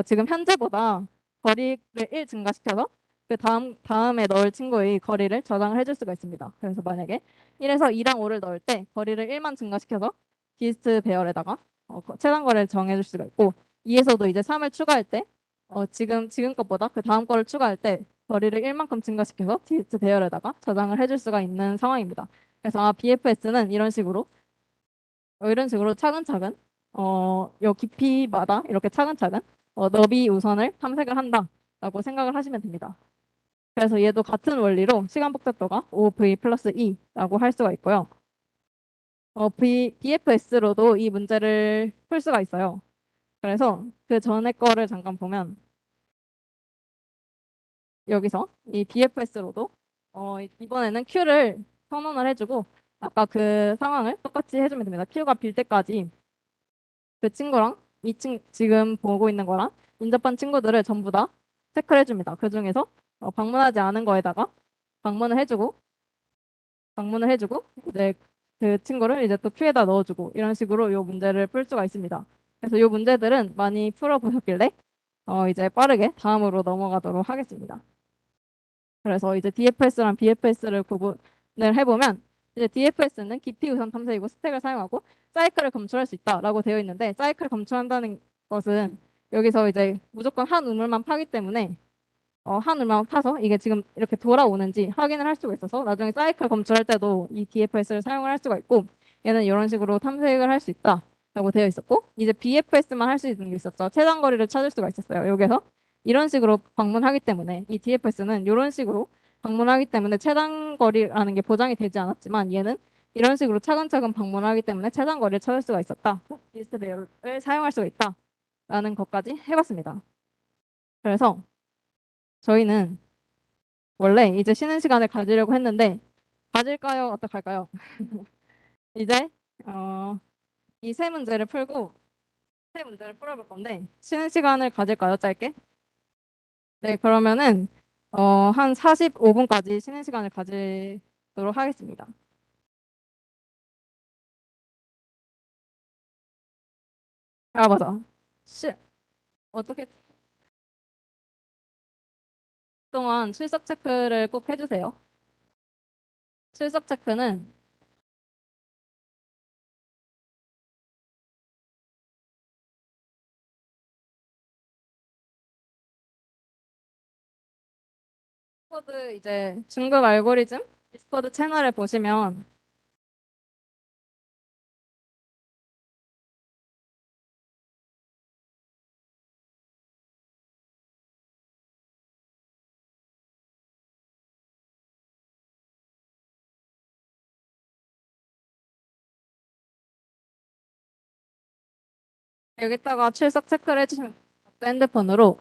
지금 현재보다 거리를 1 증가시켜서 그 다음에 넣을 친구의 거리를 저장을 해줄 수가 있습니다. 그래서 만약에 1에서 2랑 5를 넣을 때 거리를 1만 증가시켜서 디스트 배열에다가 최단 거리를 정해줄 수가 있고 2에서도 이제 3을 추가할 때 지금 것보다 그 다음 거를 추가할 때 거리를 1만큼 증가시켜서 디스트 배열에다가 저장을 해줄 수가 있는 상황입니다. 그래서 BFS는 이런 식으로 차근차근 요 깊이마다 이렇게 차근차근 너비 우선을 탐색을 한다라고 생각을 하시면 됩니다. 그래서 얘도 같은 원리로 시간 복잡도가 5V 플러스 2라고 할 수가 있고요. BFS로도 이 문제를 풀 수가 있어요. 그래서 그 전에 거를 잠깐 보면 여기서 이 BFS로도 이번에는 Q를 선언을 해주고 아까 그 상황을 똑같이 해주면 됩니다. Q가 빌 때까지 그 친구랑 지금 보고 있는 거랑 인접한 친구들을 전부 다 체크를 해줍니다. 그 중에서 방문하지 않은 거에다가 방문을 해주고 방문을 해주고 이제 그 친구를 이제 또 큐에다 넣어주고 이런 식으로 이 문제를 풀 수가 있습니다. 그래서 이 문제들은 많이 풀어보셨길래 이제 빠르게 다음으로 넘어가도록 하겠습니다. 그래서 이제 DFS랑 BFS를 구분을 해보면 이제 DFS는 깊이 우선 탐색이고 스택을 사용하고 사이클을 검출할 수 있다라고 되어 있는데 사이클 검출한다는 것은 여기서 이제 무조건 한 우물만 파기 때문에 한 우물만 파서 이게 지금 이렇게 돌아오는지 확인을 할 수가 있어서 나중에 사이클 검출할 때도 이 DFS를 사용을 할 수가 있고 얘는 이런 식으로 탐색을 할 수 있다라고 되어 있었고 이제 BFS만 할 수 있는 게 있었죠. 최단 거리를 찾을 수가 있었어요. 여기서 이런 식으로 방문하기 때문에 이 DFS는 이런 식으로 방문하기 때문에 최단 거리라는 게 보장이 되지 않았지만 얘는 이런 식으로 차근차근 방문하기 때문에 최단 거리를 찾을 수가 있었다. 리스트 배열을 사용할 수가 있다라는 것까지 해봤습니다. 그래서 저희는 원래 이제 쉬는 시간을 가지려고 했는데 가질까요? 어떡할까요? 이제 이 세 문제를 풀고 세 문제를 풀어볼 건데 쉬는 시간을 가질까요? 짧게? 네, 그러면은 한 45분까지 쉬는 시간을 가지도록 하겠습니다. 아, 맞아. 쉬, 어떻게 동안 출석 체크를 꼭 해주세요. 출석 체크는 디스코드 이제 중급 알고리즘 디스코드 채널을 보시면 여기다가 출석 체크를 해주시면 돼요. 핸드폰으로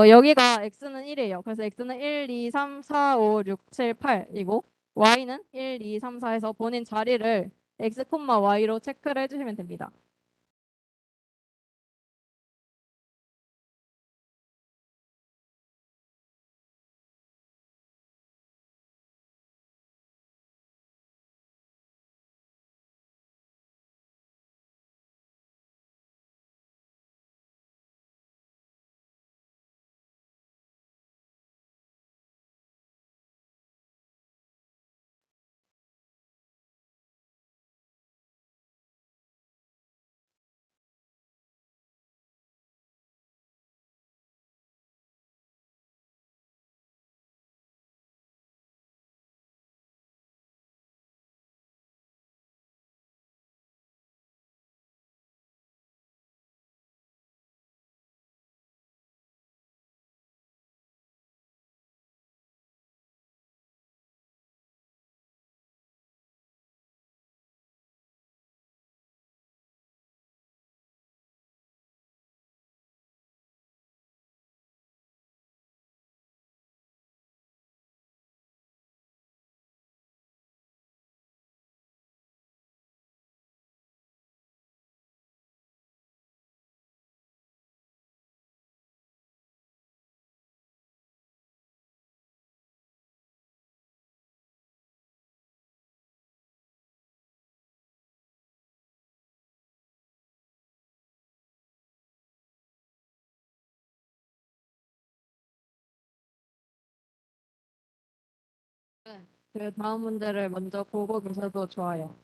여기가 x는 1이에요. 그래서 x는 1, 2, 3, 4, 5, 6, 7, 8이고 y는 1, 2, 3, 4에서 본인 자리를 x, y로 체크를 해주시면 됩니다. 그 다음 문제를 먼저 보고 계셔도 좋아요.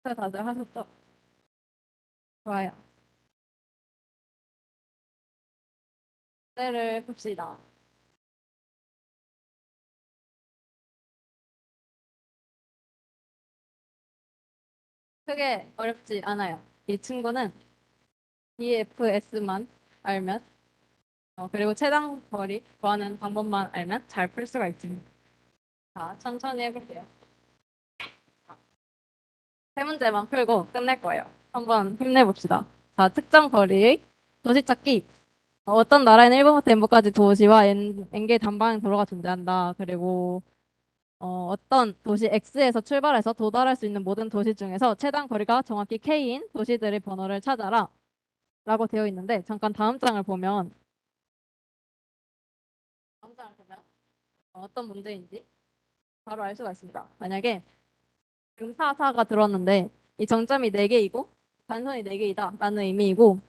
네, 다들 하셨죠? 좋아요. 문제를 봅시다. 크게 어렵지 않아요. 이 친구는 EFS만 알면, 그리고 최단 거리 구하는 방법만 알면 잘 풀 수가 있습니다. 자, 천천히 해볼게요. 세 문제만 풀고 끝낼 거예요. 한번 힘내봅시다. 자, 특정 거리, 도시 찾기. 어떤 나라에는 1번부터 N번까지 도시와 N개 단방향 도로가 존재한다. 그리고 어떤 도시 X에서 출발해서 도달할 수 있는 모든 도시 중에서 최단 거리가 정확히 K인 도시들의 번호를 찾아라. 라고 되어 있는데, 잠깐 다음 장을 보면 어떤 문제인지 바로 알 수가 있습니다. 만약에 음사사가 들었는데 이 정점이 4개이고 단선이 4개이다 라는 의미이고,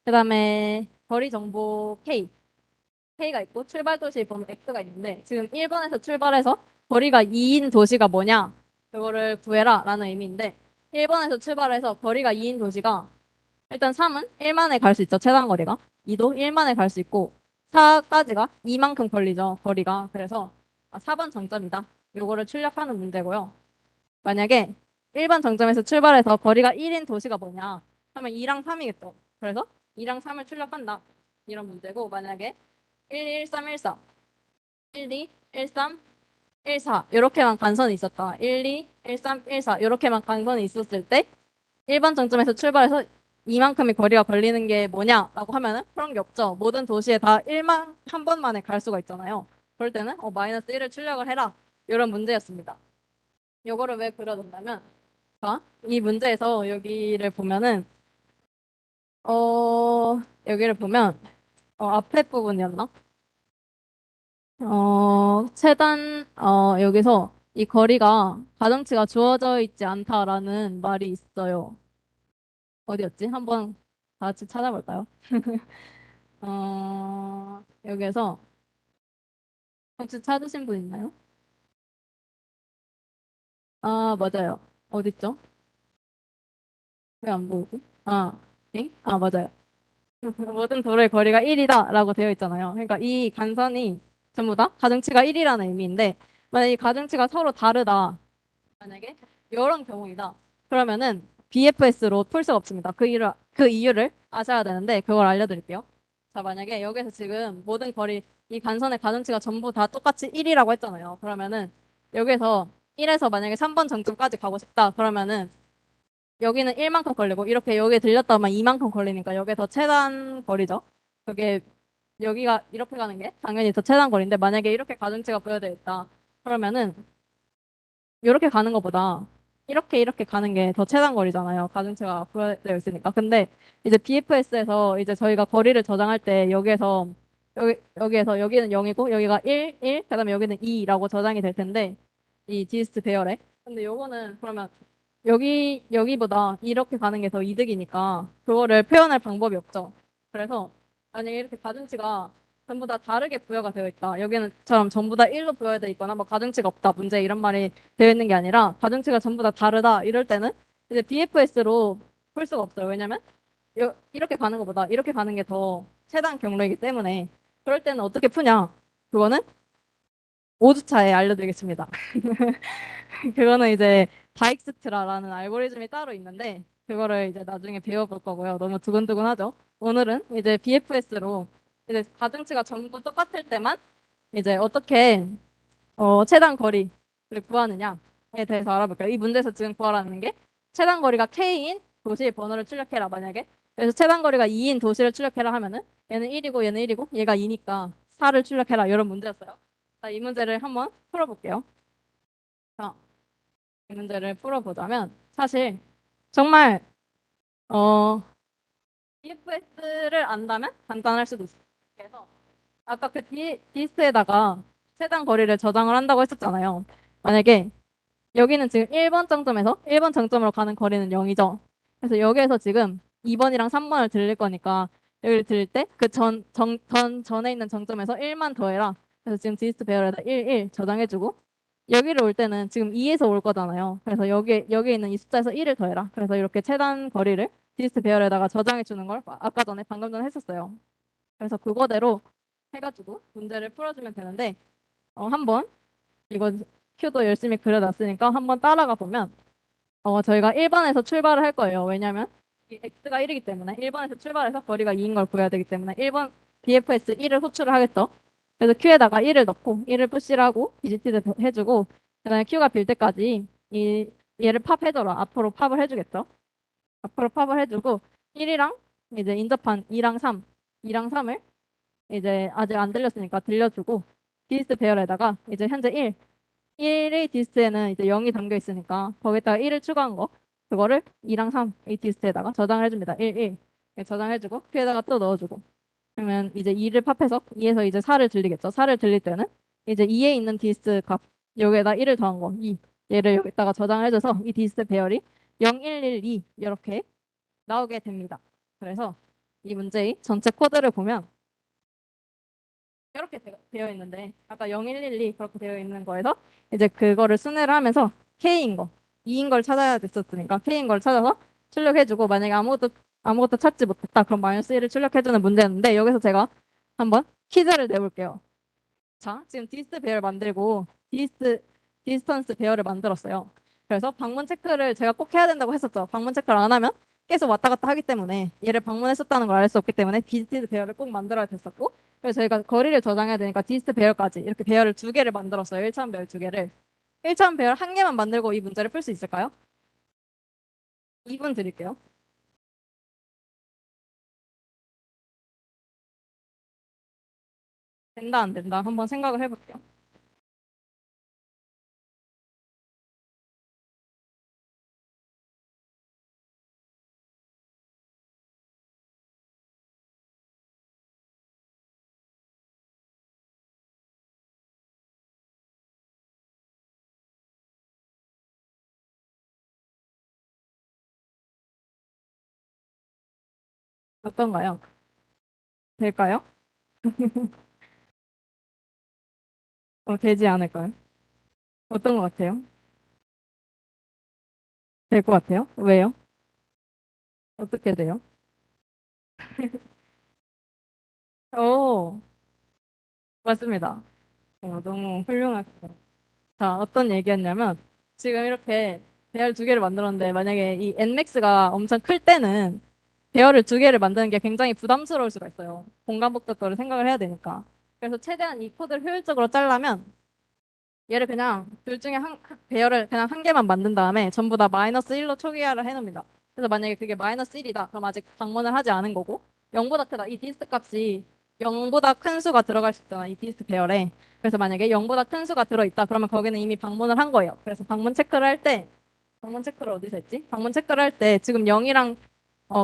그 다음에 거리 정보 K가 있고 출발 도시 번호 X가 있는데, 지금 1번에서 출발해서 거리가 2인 도시가 뭐냐? 그거를 구해라 라는 의미인데 1번에서 출발해서 거리가 2인 도시가 일단 3은 1만에 갈 수 있죠. 최단 거리가. 2도 1만에 갈 수 있고 4까지가 2만큼 걸리죠. 거리가. 그래서 4번 정점이다. 요거를 출력하는 문제고요. 만약에 1번 정점에서 출발해서 거리가 1인 도시가 뭐냐 하면 2랑 3이겠죠. 그래서 2랑 3을 출력한다. 이런 문제고 만약에 1, 1, 3, 1, 4, 1, 2, 1, 3, 1, 4 이렇게만 간선이 있었다. 1, 2, 1, 3, 1, 4 이렇게만 간선이 있었을 때 1번 정점에서 출발해서 이만큼의 거리가 걸리는 게 뭐냐라고 하면은 그런 게 없죠. 모든 도시에 다 1만 한 번만에 갈 수가 있잖아요. 그럴 때는 마이너스 1을 출력을 해라. 이런 문제였습니다. 요거를 왜 그려뒀냐면 이 문제에서 여기를 보면은 여기를 보면 앞에 부분이었나? 최단 여기서 이 거리가 가정치가 주어져 있지 않다라는 말이 있어요. 어디였지? 한번 다 같이 찾아볼까요? 여기에서 혹시 찾으신 분 있나요? 아, 맞아요. 어딨죠? 왜 안 보이지? 엥? 맞아요. 모든 돌의 거리가 1이다라고 되어 있잖아요. 그러니까 이 간선이 전부 다 가중치가 1이라는 의미인데 만약 이 가중치가 서로 다르다. 만약에 이런 경우이다. 그러면은 BFS로 풀 수가 없습니다. 그 이유를 아셔야 되는데 그걸 알려드릴게요. 자, 만약에 여기서 지금 모든 거리 이 간선의 가중치가 전부 다 똑같이 1이라고 했잖아요. 그러면은 여기서 1에서 만약에 3번 정점까지 가고 싶다. 그러면은 여기는 1만큼 걸리고 이렇게 여기에 들렸다 하면 2만큼 걸리니까 여기에 더 최단 거리죠. 그게 여기가 이렇게 가는 게 당연히 더 최단 거리인데 만약에 이렇게 가중치가 부여되어 있다. 그러면은 이렇게 가는 것보다 이렇게 가는 게 더 최단 거리잖아요. 가중치가 부여되어 있으니까. 근데 이제 BFS에서 이제 저희가 거리를 저장할 때 여기에서 여기는 0이고 여기가 1, 1, 그다음에 여기는 2라고 저장이 될 텐데 이 디스트 배열에. 근데 요거는 그러면 여기보다 이렇게 가는 게 더 이득이니까 그거를 표현할 방법이 없죠. 그래서 만약에 이렇게 가중치가 전부 다 다르게 부여가 되어 있다. 여기는처럼 전부 다 1로 부여되어 있거나 뭐 가중치가 없다. 문제 이런 말이 되어 있는 게 아니라 가중치가 전부 다 다르다. 이럴 때는 이제 BFS로 풀 수가 없어요. 왜냐면 이렇게 가는 것보다 이렇게 가는 게 더 최단 경로이기 때문에 그럴 때는 어떻게 푸냐? 그거는 5주차에 알려드리겠습니다. 그거는 이제 다익스트라라는 알고리즘이 따로 있는데 그거를 이제 나중에 배워볼 거고요. 너무 두근두근하죠? 오늘은 이제 BFS로 이제 가중치가 전부 똑같을 때만 이제 어떻게 최단 거리를 구하느냐에 대해서 알아볼게요. 이 문제에서 지금 구하라는 게 최단 거리가 K인 도시의 번호를 출력해라 만약에 그래서 최단 거리가 2인 도시를 출력해라 하면은 얘는 1이고 얘는 1이고 얘가 2니까 4를 출력해라 이런 문제였어요. 자, 이 문제를 한번 풀어볼게요. 자, 이 문제를 풀어보자면 사실 정말 어 DFS를 안다면 간단할 수도 있어요. 그래서 아까 그 디스에다가 최단 거리를 저장을 한다고 했었잖아요. 만약에 여기는 지금 1번 정점에서 1번 정점으로 가는 거리는 0이죠. 그래서 여기에서 지금 2번이랑 3번을 들릴 거니까 여기를 들릴 때 그 전에 있는 정점에서 1만 더해라. 그래서 지금 디스트 배열에다 1, 1 저장해주고 여기를 올 때는 지금 2에서 올 거잖아요. 그래서 여기에 있는 이 숫자에서 1을 더해라. 그래서 이렇게 최단 거리를 디스트 배열에다가 저장해 주는 걸 아까 전에 방금 전에 했었어요. 그래서 그거대로 해가지고 문제를 풀어주면 되는데 한번 이거 큐도 열심히 그려놨으니까 한번 따라가 보면 저희가 1번에서 출발을 할 거예요. 왜냐면 이 x가 1이기 때문에 1번에서 출발해서 거리가 2인 걸 구해야 되기 때문에 1번 BFS 1을 호출을 하겠죠. 그래서 Q에다가 1을 넣고 1을 푸시를 하고 BGT를 해주고 그다음에 Q가 빌 때까지 얘를 팝해줘라. 앞으로 팝을 해주겠죠. 앞으로 팝을 해주고 1이랑 이제 인접한 2랑 3, 2랑 3을 이제 아직 안 들렸으니까 들려주고 디스트 배열에다가 이제 현재 1의 디스트에는 이제 0이 담겨 있으니까 거기다가 1을 추가한 거 그거를 2랑 3 이 디스트에다가 저장을 해줍니다. 1, 1 이렇게 저장해주고 Q에다가 또 넣어주고 그러면 이제 2를 팝해서 2에서 이제 4를 들리겠죠. 4를 들릴 때는 이제 2에 있는 디스트 값 여기에다 1을 더한 거 2 얘를 여기다가 저장을 해줘서 이 디스트 배열이 0, 1, 1, 2 이렇게 나오게 됩니다. 그래서 이 문제의 전체 코드를 보면 이렇게 되어 있는데 아까 0112 그렇게 되어 있는 거에서 이제 그거를 순회를 하면서 K인 거, 2인 걸 찾아야 됐었으니까 K인 걸 찾아서 출력해주고 만약에 아무것도 찾지 못했다 그럼 마이너스 1을 출력해주는 문제였는데 여기서 제가 한번 퀴즈를 내볼게요. 자, 지금 디스트 배열 만들고 디스턴스 배열을 만들었어요. 그래서 방문 체크를 제가 꼭 해야 된다고 했었죠. 방문 체크를 안 하면 계속 왔다 갔다 하기 때문에 얘를 방문했었다는 걸 알 수 없기 때문에 디스트 배열을 꼭 만들어야 됐었고 그래서 저희가 거리를 저장해야 되니까 디스트 배열까지 이렇게 배열을 두 개를 만들었어요. 1차원 배열 두 개를. 1차원 배열 한 개만 만들고 이 문제를 풀 수 있을까요? 2분 드릴게요. 된다 안 된다 한번 생각을 해볼게요. 어떤가요? 될까요? 되지 않을까요? 어떤 것 같아요? 될 것 같아요? 왜요? 어떻게 돼요? 오, 맞습니다. 너무 훌륭하시죠. 자, 어떤 얘기였냐면, 지금 이렇게 배열 두 개를 만들었는데, 만약에 이 nmax가 엄청 클 때는 배열을 두 개를 만드는 게 굉장히 부담스러울 수가 있어요. 공간 복잡도를 생각을 해야 되니까. 그래서 최대한 이 코드를 효율적으로 짜려면, 얘를 그냥 둘 중에 배열을 그냥 한 개만 만든 다음에 전부 다 마이너스 1로 초기화를 해놓습니다. 그래서 만약에 그게 마이너스 1이다. 그럼 아직 방문을 하지 않은 거고 0보다 크다. 이 디스트 값이 0보다 큰 수가 들어갈 수 있잖아. 이 디스트 배열에. 그래서 만약에 0보다 큰 수가 들어있다. 그러면 거기는 이미 방문을 한 거예요. 그래서 방문 체크를 어디서 했지? 방문 체크를 할 때 지금 0이랑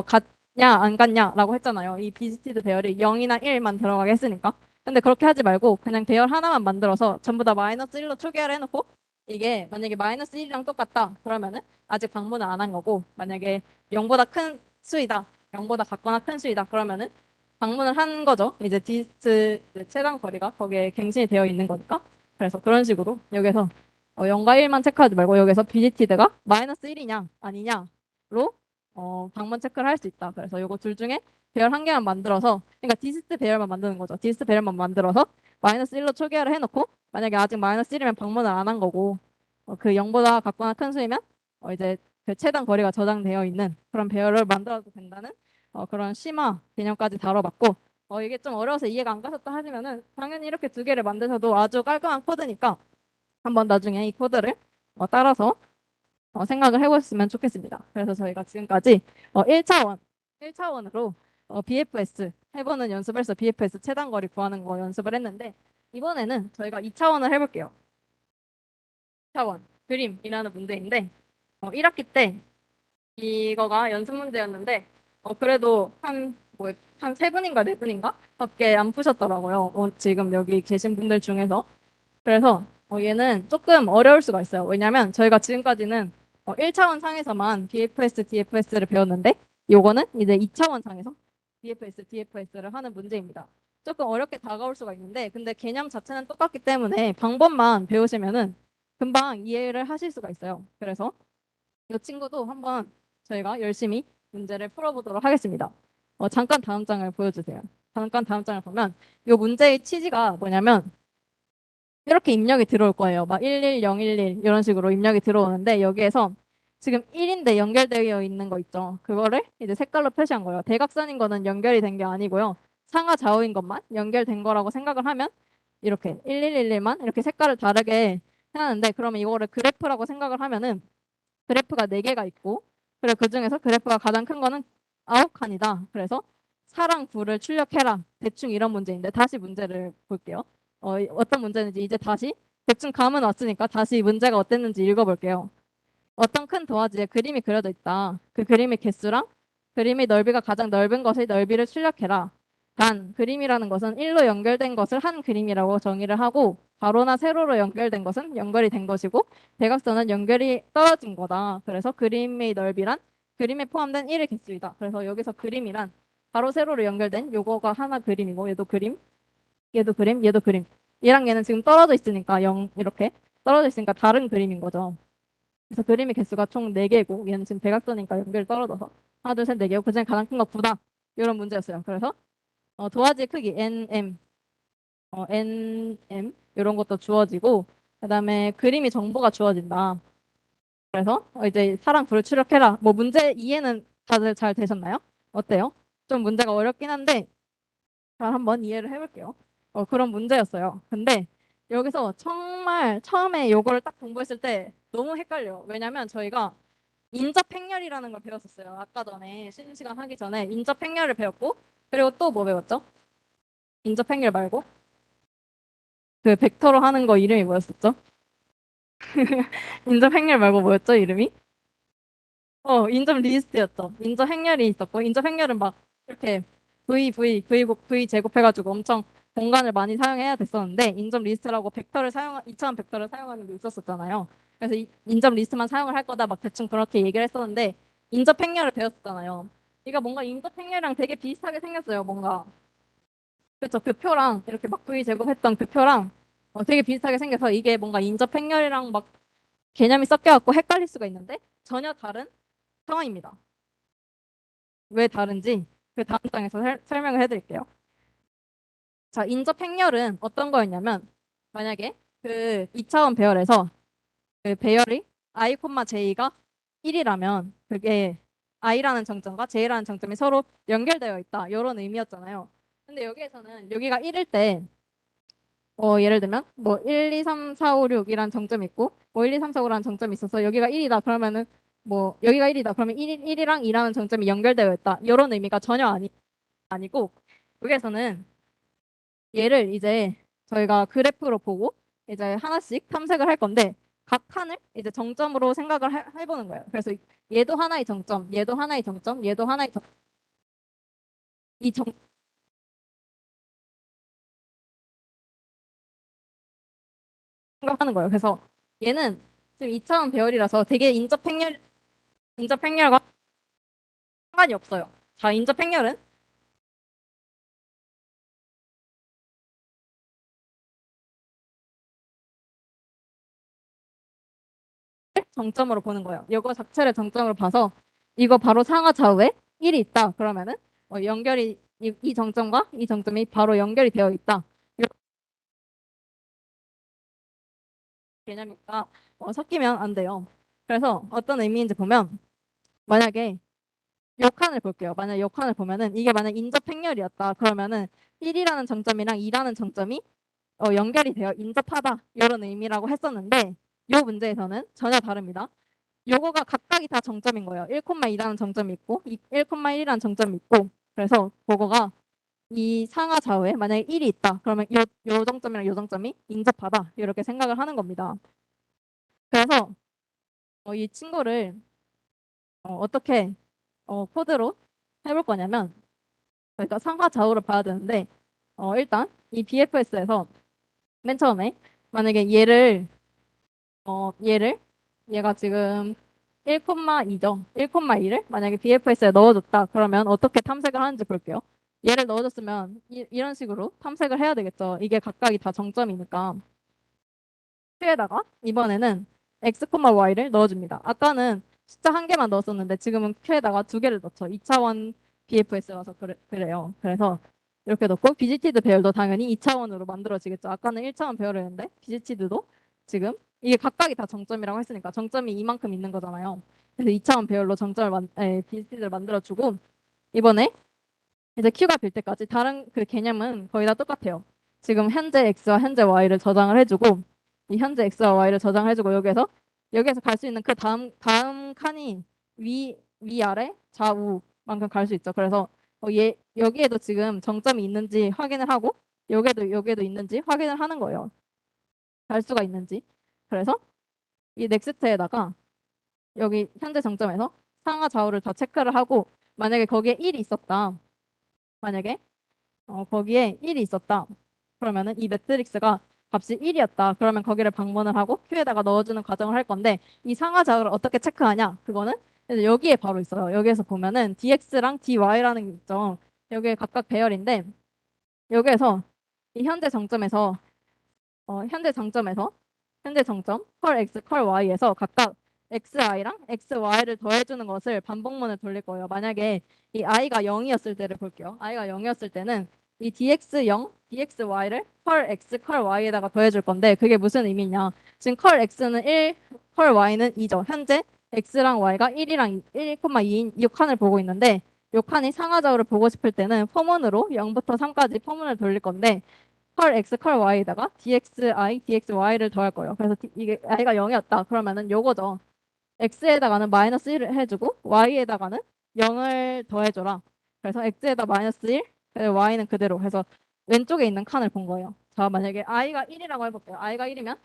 같냐 안 같냐라고 했잖아요. 이 비스티드 배열이 0이나 1만 들어가게 했으니까. 근데 그렇게 하지 말고 그냥 배열 하나만 만들어서 전부 다 마이너스 1로 초기화를 해놓고 이게 만약에 마이너스 1이랑 똑같다 그러면은 아직 방문을 안 한 거고 만약에 0보다 큰 수이다 0보다 같거나 큰 수이다 그러면은 방문을 한 거죠. 이제 디스트 최단 거리가 거기에 갱신이 되어 있는 거니까. 그래서 그런 식으로 여기서 0과 1만 체크하지 말고 여기서 비지티드가 마이너스 1이냐 아니냐로 방문 체크를 할 수 있다. 그래서 요거 둘 중에 배열 한 개만 만들어서 그러니까 디스트 배열만 만드는 거죠. 디스트 배열만 만들어서 마이너스 1로 초기화를 해놓고 만약에 아직 마이너스 1이면 방문을 안 한 거고 그 0보다 같거나 큰 수이면 이제 그 최단 거리가 저장되어 있는 그런 배열을 만들어도 된다는 그런 심화 개념까지 다뤄봤고 이게 좀 어려워서 이해가 안 가셨다 하시면은 당연히 이렇게 두 개를 만드셔도 아주 깔끔한 코드니까 한번 나중에 이 코드를 따라서 생각을 해보셨으면 좋겠습니다. 그래서 저희가 지금까지 1차원으로 BFS 해보는 연습을 해서 BFS 최단거리 구하는 거 연습을 했는데 이번에는 저희가 2차원을 해볼게요. 2차원 그림이라는 문제인데 1학기 때 이거가 연습 문제였는데 그래도 한 세 분인가 네 분인가 밖에 안 푸셨더라고요. 지금 여기 계신 분들 중에서 그래서 얘는 조금 어려울 수가 있어요. 왜냐하면 저희가 지금까지는 1차원 상에서만 BFS, DFS를 배웠는데 요거는 이제 2차원 상에서 BFS, DFS를 하는 문제입니다. 조금 어렵게 다가올 수가 있는데 근데 개념 자체는 똑같기 때문에 방법만 배우시면은 금방 이해를 하실 수가 있어요. 그래서 이 친구도 한번 저희가 열심히 문제를 풀어보도록 하겠습니다. 잠깐 다음 장을 보여주세요. 잠깐 다음 장을 보면 이 문제의 취지가 뭐냐면 이렇게 입력이 들어올 거예요. 막 11011 이런 식으로 입력이 들어오는데 여기에서 지금 1인데 연결되어 있는 거 있죠. 그거를 이제 색깔로 표시한 거예요. 대각선인 거는 연결이 된 게 아니고요. 상하 좌우인 것만 연결된 거라고 생각을 하면 이렇게 1111만 이렇게 색깔을 다르게 해놨는데 그러면 이거를 그래프라고 생각을 하면은 그래프가 4개가 있고 그래 그중에서 그래프가 가장 큰 거는 9칸이다. 그래서 4랑 9를 출력해라. 대충 이런 문제인데 다시 문제를 볼게요. 어떤 문제인지 이제 다시 대충 감은 왔으니까 다시 문제가 어땠는지 읽어볼게요. 어떤 큰 도화지에 그림이 그려져 있다. 그 그림의 개수랑 그림의 넓이가 가장 넓은 것의 넓이를 출력해라. 단, 그림이라는 것은 1로 연결된 것을 한 그림이라고 정의를 하고 가로나 세로로 연결된 것은 연결이 된 것이고 대각선은 연결이 떨어진 거다. 그래서 그림의 넓이란 그림에 포함된 1의 개수이다. 그래서 여기서 그림이란 가로 세로로 연결된 요거가 하나 그림이고 얘도 그림 얘도 그림, 얘도 그림. 얘랑 얘는 지금 떨어져 있으니까 0 이렇게 떨어져 있으니까 다른 그림인 거죠. 그래서 그림의 개수가 총 4개고 얘는 지금 대각선이니까 연결 떨어져서 하나, 둘, 셋, 4개고 그중에 가장 큰 거 9다. 이런 문제였어요. 그래서 도화지 크기 nm, nm 이런 것도 주어지고 그다음에 그림이 정보가 주어진다. 그래서 이제 사랑 불을 출력해라. 뭐 문제 이해는 다들 잘 되셨나요? 어때요? 좀 문제가 어렵긴 한데 잘 한번 이해를 해볼게요. 그런 문제였어요. 근데 여기서 정말 처음에 요거를 딱 공부했을 때 너무 헷갈려요. 왜냐면 저희가 인접행렬이라는 걸 배웠었어요. 아까 전에 쉬는 시간 하기 전에 인접행렬을 배웠고 그리고 또 뭐 배웠죠? 인접행렬 말고 그 벡터로 하는 거 이름이 뭐였었죠? 인접행렬 말고 뭐였죠? 이름이? 인접 리스트였죠. 인접 행렬이 있었고, 인접 행렬은 막 이렇게 V 제곱해가지고 엄청 공간을 많이 사용해야 됐었는데, 인접 리스트라고 이차원 벡터를 사용하는 게 있었었잖아요. 그래서 인접 리스트만 사용을 할 거다 막 대충 그렇게 얘기를 했었는데, 인접 행렬을 배웠었잖아요. 이거 뭔가 인접 행렬이랑 되게 비슷하게 생겼어요, 뭔가. 그렇죠. 그 표랑 이렇게 막 V 제곱했던 그 표랑 되게 비슷하게 생겨서 이게 뭔가 인접 행렬이랑 막 개념이 섞여갖고 헷갈릴 수가 있는데, 전혀 다른 상황입니다. 왜 다른지 그 다음 장에서 설명을 해드릴게요. 자, 인접 행렬은 어떤 거였냐면 만약에 그 2차원 배열에서 그 배열이 i, j가 1이라면 그게 i라는 정점과 j라는 정점이 서로 연결되어 있다. 이런 의미였잖아요. 근데 여기에서는 여기가 1일 때 예를 들면 뭐 1, 2, 3, 4, 5, 6이라는 정점이 있고 뭐 1, 2, 3, 4, 5라는 정점이 있어서 여기가 1이다. 그러면은 뭐 여기가 1이다. 그러면 1이랑 2라는 정점이 연결되어 있다. 이런 의미가 전혀 아니고 여기에서는 얘를 이제 저희가 그래프로 보고 이제 하나씩 탐색을 할 건데 각 칸을 이제 정점으로 생각을 해보는 거예요. 그래서 얘도 하나의 정점, 얘도 하나의 정점, 얘도 하나의 이 생각하는 거예요. 그래서 얘는 지금 2차원 배열이라서 되게 인접행렬과 상관이 없어요. 자, 인접행렬은 정점으로 보는 거예요. 이거 자체를 정점으로 봐서 이거 바로 상하 좌우에 1이 있다. 그러면은 연결이 이 정점과 이 정점이 바로 연결이 되어 있다. 이런 개념이니까 섞이면 안 돼요. 그래서 어떤 의미인지 보면 만약에 요 칸을 볼게요. 만약 요 칸을 보면은 이게 만약 인접 행렬이었다. 그러면은 1이라는 정점이랑 2라는 정점이 연결이 되어 인접하다. 이런 의미라고 했었는데 요 문제에서는 전혀 다릅니다. 요거가 각각이 다 정점인 거예요. 1,2라는 정점이 있고 1,1이라는 정점이 있고 그래서 그거가 이 상하 좌우에 만약에 1이 있다. 그러면 요 정점이랑 요 정점이 인접하다. 이렇게 생각을 하는 겁니다. 그래서 이 친구를 어떻게 코드로 해볼 거냐면 그러니까 상하 좌우를 봐야 되는데 일단 이 BFS에서 맨 처음에 만약에 얘를 얘가 지금 1,2죠. 1,2를 만약에 BFS에 넣어줬다. 그러면 어떻게 탐색을 하는지 볼게요. 얘를 넣어줬으면 이런 식으로 탐색을 해야 되겠죠. 이게 각각이 다 정점이니까. Q에다가 이번에는 X, Y를 넣어줍니다. 아까는 숫자 한 개만 넣었었는데 지금은 Q에다가 두 개를 넣죠. 2차원 BFS라서 그래요. 그래서 이렇게 넣고 비지티드 배열도 당연히 2차원으로 만들어지겠죠. 아까는 1차원 배열이었는데 비지티드도 지금 이게 각각이 다 정점이라고 했으니까 정점이 이만큼 있는 거잖아요. 그래서 2차원 배열로 비지티드를 만들어주고 이번에 이제 Q가 빌 때까지 다른 그 개념은 거의 다 똑같아요. 지금 현재 X와 현재 Y를 저장을 해주고 이 현재 X와 Y를 저장해주고 여기에서 갈 수 있는 그 다음 칸이 위아래 좌우만큼 갈 수 있죠. 그래서 여기에도 지금 정점이 있는지 확인을 하고 여기에도 있는지 확인을 하는 거예요. 갈 수가 있는지. 그래서 이 넥스트에다가 여기 현재 정점에서 상하 좌우를 다 체크를 하고 만약에 거기에 1이 있었다. 만약에 거기에 1이 있었다. 그러면은 이 매트릭스가 값이 1이었다. 그러면 거기를 방문을 하고 Q에다가 넣어주는 과정을 할 건데 이 상하좌우를 어떻게 체크하냐? 그거는 이제 여기에 바로 있어요. 여기에서 보면은 DX랑 DY라는 게 있죠. 여기에 각각 배열인데 여기에서 이 현재 정점 컬 x 컬 y에서 각각 xi랑 xy를 더해주는 것을 반복문을 돌릴 거예요. 만약에 이 i가 0이었을 때를 볼게요. i가 0이었을 때는 이 dx0, dxy를 컬 x 컬 y에다가 더해줄 건데 그게 무슨 의미냐? 지금 컬 x는 1, 컬 y는 2죠. 현재 x랑 y가 1이랑 1,2인 이 칸을 보고 있는데 이 칸이 상하좌우를 보고 싶을 때는 포문으로 0부터 3까지 포문을 돌릴 건데 컬 x 컬 y에다가 dxi, dxy를 더할 거예요. 그래서 이게 i가 0이었다. 그러면은 요거죠. x에다가는 마이너스 1을 해주고 y에다가는 0을 더해줘라. 그래서 x에다 마이너스 1, y는 그대로 해서 왼쪽에 있는 칸을 본 거예요. 자, 만약에 i가 1이라고 해볼게요. i가 1이면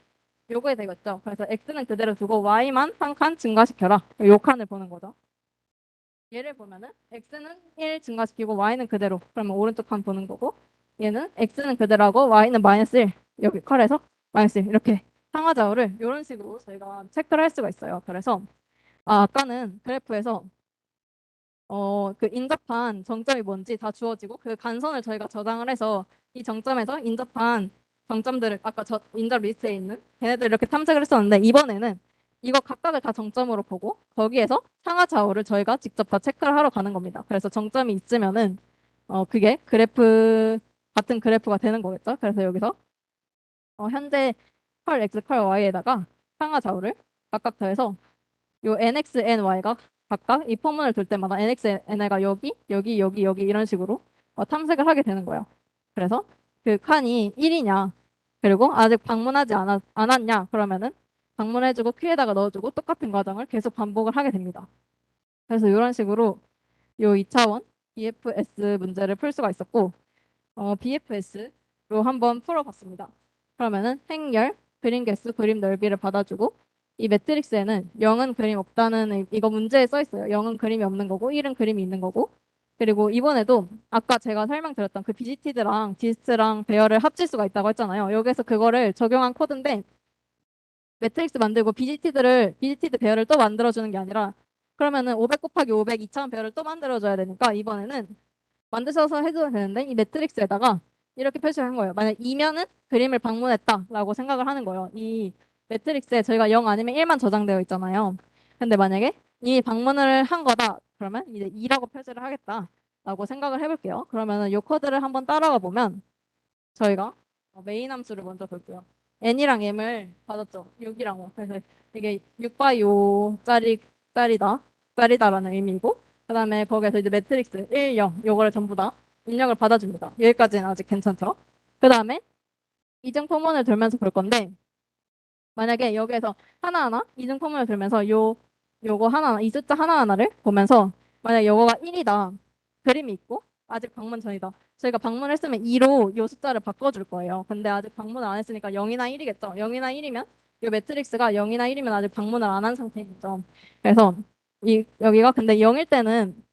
요거에 되겠죠. 그래서 x는 그대로 두고 y만 한 칸 증가시켜라. 요 칸을 보는 거죠. 얘를 보면은 x는 1 증가시키고 y는 그대로. 그러면 오른쪽 칸 보는 거고 얘는 x는 그대로하고 y는 마이너스 1. 여기 컬에서 마이너스 1 이렇게 상하좌우를 이런 식으로 저희가 체크를 할 수가 있어요. 그래서 아까는 그래프에서 그 인접한 정점이 뭔지 다 주어지고 그 간선을 저희가 저장을 해서 이 정점에서 인접한 정점들을 아까 저 인접 리스트에 있는 걔네들 이렇게 탐색을 했었는데 이번에는 이거 각각을 다 정점으로 보고 거기에서 상하 좌우를 저희가 직접 다 체크를 하러 가는 겁니다. 그래서 정점이 있으면은 그게 그래프 같은 그래프가 되는 거겠죠. 그래서 여기서 현재 컬 x 컬 y에다가 상하 좌우를 각각 더해서 요 nx, ny가 각각 이 포문을 돌 때마다 nx, ny가 여기, 여기, 여기, 여기 이런 식으로 탐색을 하게 되는 거예요. 그래서 그 칸이 1이냐, 그리고 아직 방문하지 않았냐, 그러면은 방문해주고 큐에다가 넣어주고 똑같은 과정을 계속 반복을 하게 됩니다. 그래서 이런 식으로 요 2차원 BFS 문제를 풀 수가 있었고, BFS로 한번 풀어봤습니다. 그러면은 행렬, 그림 개수, 그림 넓이를 받아주고 이 매트릭스에는 0은 그림 없다는 이거 문제에 써 있어요. 0은 그림이 없는 거고 1은 그림이 있는 거고 그리고 이번에도 아까 제가 설명드렸던 그 비지티드랑 디스트랑 배열을 합칠 수가 있다고 했잖아요. 여기서 그거를 적용한 코드인데 매트릭스 만들고 비지티드 배열을 또 만들어주는 게 아니라 그러면은 500 곱하기 500 2차원 배열을 또 만들어줘야 되니까 이번에는 만드셔서 해도 되는데 이 매트릭스에다가 이렇게 표시한 거예요. 만약 이면은 그림을 방문했다라고 생각을 하는 거예요. 이 매트릭스에 저희가 0 아니면 1만 저장되어 있잖아요. 근데 만약에 이미 방문을 한 거다. 그러면 이제 2라고 표시를 하겠다라고 생각을 해볼게요. 그러면은 이 코드를 한번 따라가 보면 저희가 메인 함수를 먼저 볼게요. n이랑 m을 받았죠. 6이랑 5. 그래서 이게 6 5 짜리다라는 의미고 그다음에 거기에서 이제 매트릭스 1, 0 요거를 전부 다 입력을 받아줍니다. 여기까지는 아직 괜찮죠. 그다음에 이중 포문을 돌면서 볼 건데 만약에 여기에서 하나하나 이중 포문을 돌면서 요거 하나하나 이 숫자 하나하나를 보면서 만약 요거가 1이다. 그림이 있고 아직 방문 전이다. 저희가 방문했으면 2로 요 숫자를 바꿔줄 거예요. 근데 아직 방문을 안 했으니까 0이나 1이겠죠. 0이나 1이면 요 매트릭스가 0이나 1이면 아직 방문을 안 한 상태겠죠. 그래서 여기가 근데 0일 때는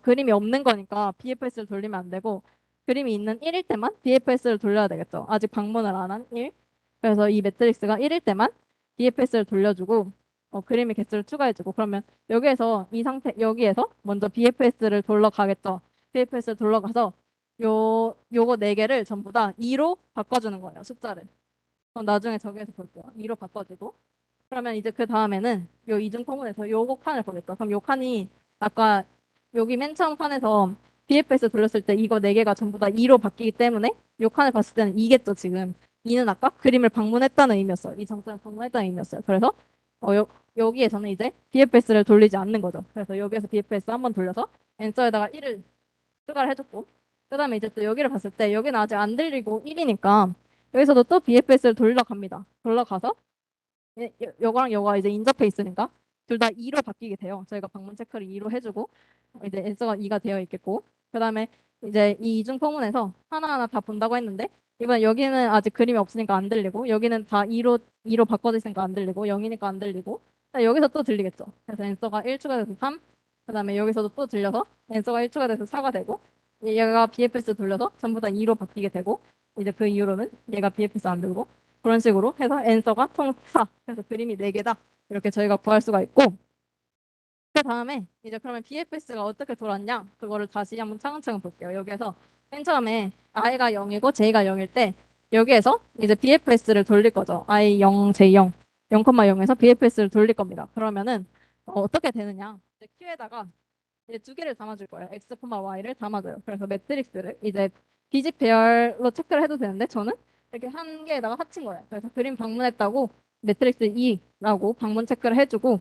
그림이 없는 거니까 BFS를 돌리면 안 되고 그림이 있는 1일 때만 BFS를 돌려야 되겠죠. 아직 방문을 안 한 1. 그래서 이 매트릭스가 1일 때만 BFS를 돌려주고 그림의 개수를 추가해주고 그러면 여기에서 먼저 BFS를 돌러 가겠죠. BFS를 돌러 가서 요거 네 개를 전부 다 2로 바꿔주는 거예요. 숫자를. 그럼 나중에 저기에서 볼게요. 2로 바꿔주고 그러면 이제 그 다음에는 요 이중 포문에서 요거 칸을 보겠죠. 그럼 요 칸이 아까 여기 맨 처음 칸에서 BFS 돌렸을 때 이거 네 개가 전부 다 2로 바뀌기 때문에 요 칸을 봤을 때는 이겠죠 지금. 2는 아까 그림을 방문했다는 의미였어요. 이 정점을 방문했다는 의미였어요. 그래서 여기에서는 이제 BFS를 돌리지 않는 거죠. 그래서 여기에서 BFS 한번 돌려서 엔서에다가 1을 추가를 해줬고 그다음에 이제 또 여기를 봤을 때 여기는 아직 안 들리고 1이니까 여기서도 또 BFS를 돌려갑니다. 돌려가서 요거랑 요거가 이제 인터페이스니까 둘 다 2로 바뀌게 돼요. 저희가 방문 체크를 2로 해주고 이제 엔서가 2가 되어 있겠고 그다음에 이제 이 이중 포문에서 하나하나 다 본다고 했는데 이번 여기는 아직 그림이 없으니까 안 들리고 여기는 다 2로 바꿔져 있으니까 안 들리고 0이니까 안 들리고 여기서 또 들리겠죠. 그래서 엔서가 1 추가돼서 3 그다음에 여기서도 또 들려서 엔서가 1 추가돼서 4가 되고 얘가 BFS 돌려서 전부 다 2로 바뀌게 되고 이제 그 이후로는 얘가 BFS 안 들고 그런 식으로 해서 엔서가 총 4. 그래서 그림이 4개다. 이렇게 저희가 구할 수가 있고 그 다음에 이제 그러면 BFS가 어떻게 돌았냐? 그거를 다시 한번 차근차근 볼게요. 여기에서 맨 처음에 i가 0이고 j가 0일 때 여기에서 이제 bfs를 돌릴 거죠. i 0, j 0, 0,0에서 bfs를 돌릴 겁니다. 그러면은 어떻게 되느냐? 이제 q에다가 이제 두 개를 담아줄 거예요. x, y를 담아줘요. 그래서 매트릭스를 이제 비집 배열로 체크를 해도 되는데 저는 이렇게 한 개에다가 합친 거예요. 그래서 그림 방문했다고 매트릭스 2라고 방문 체크를 해주고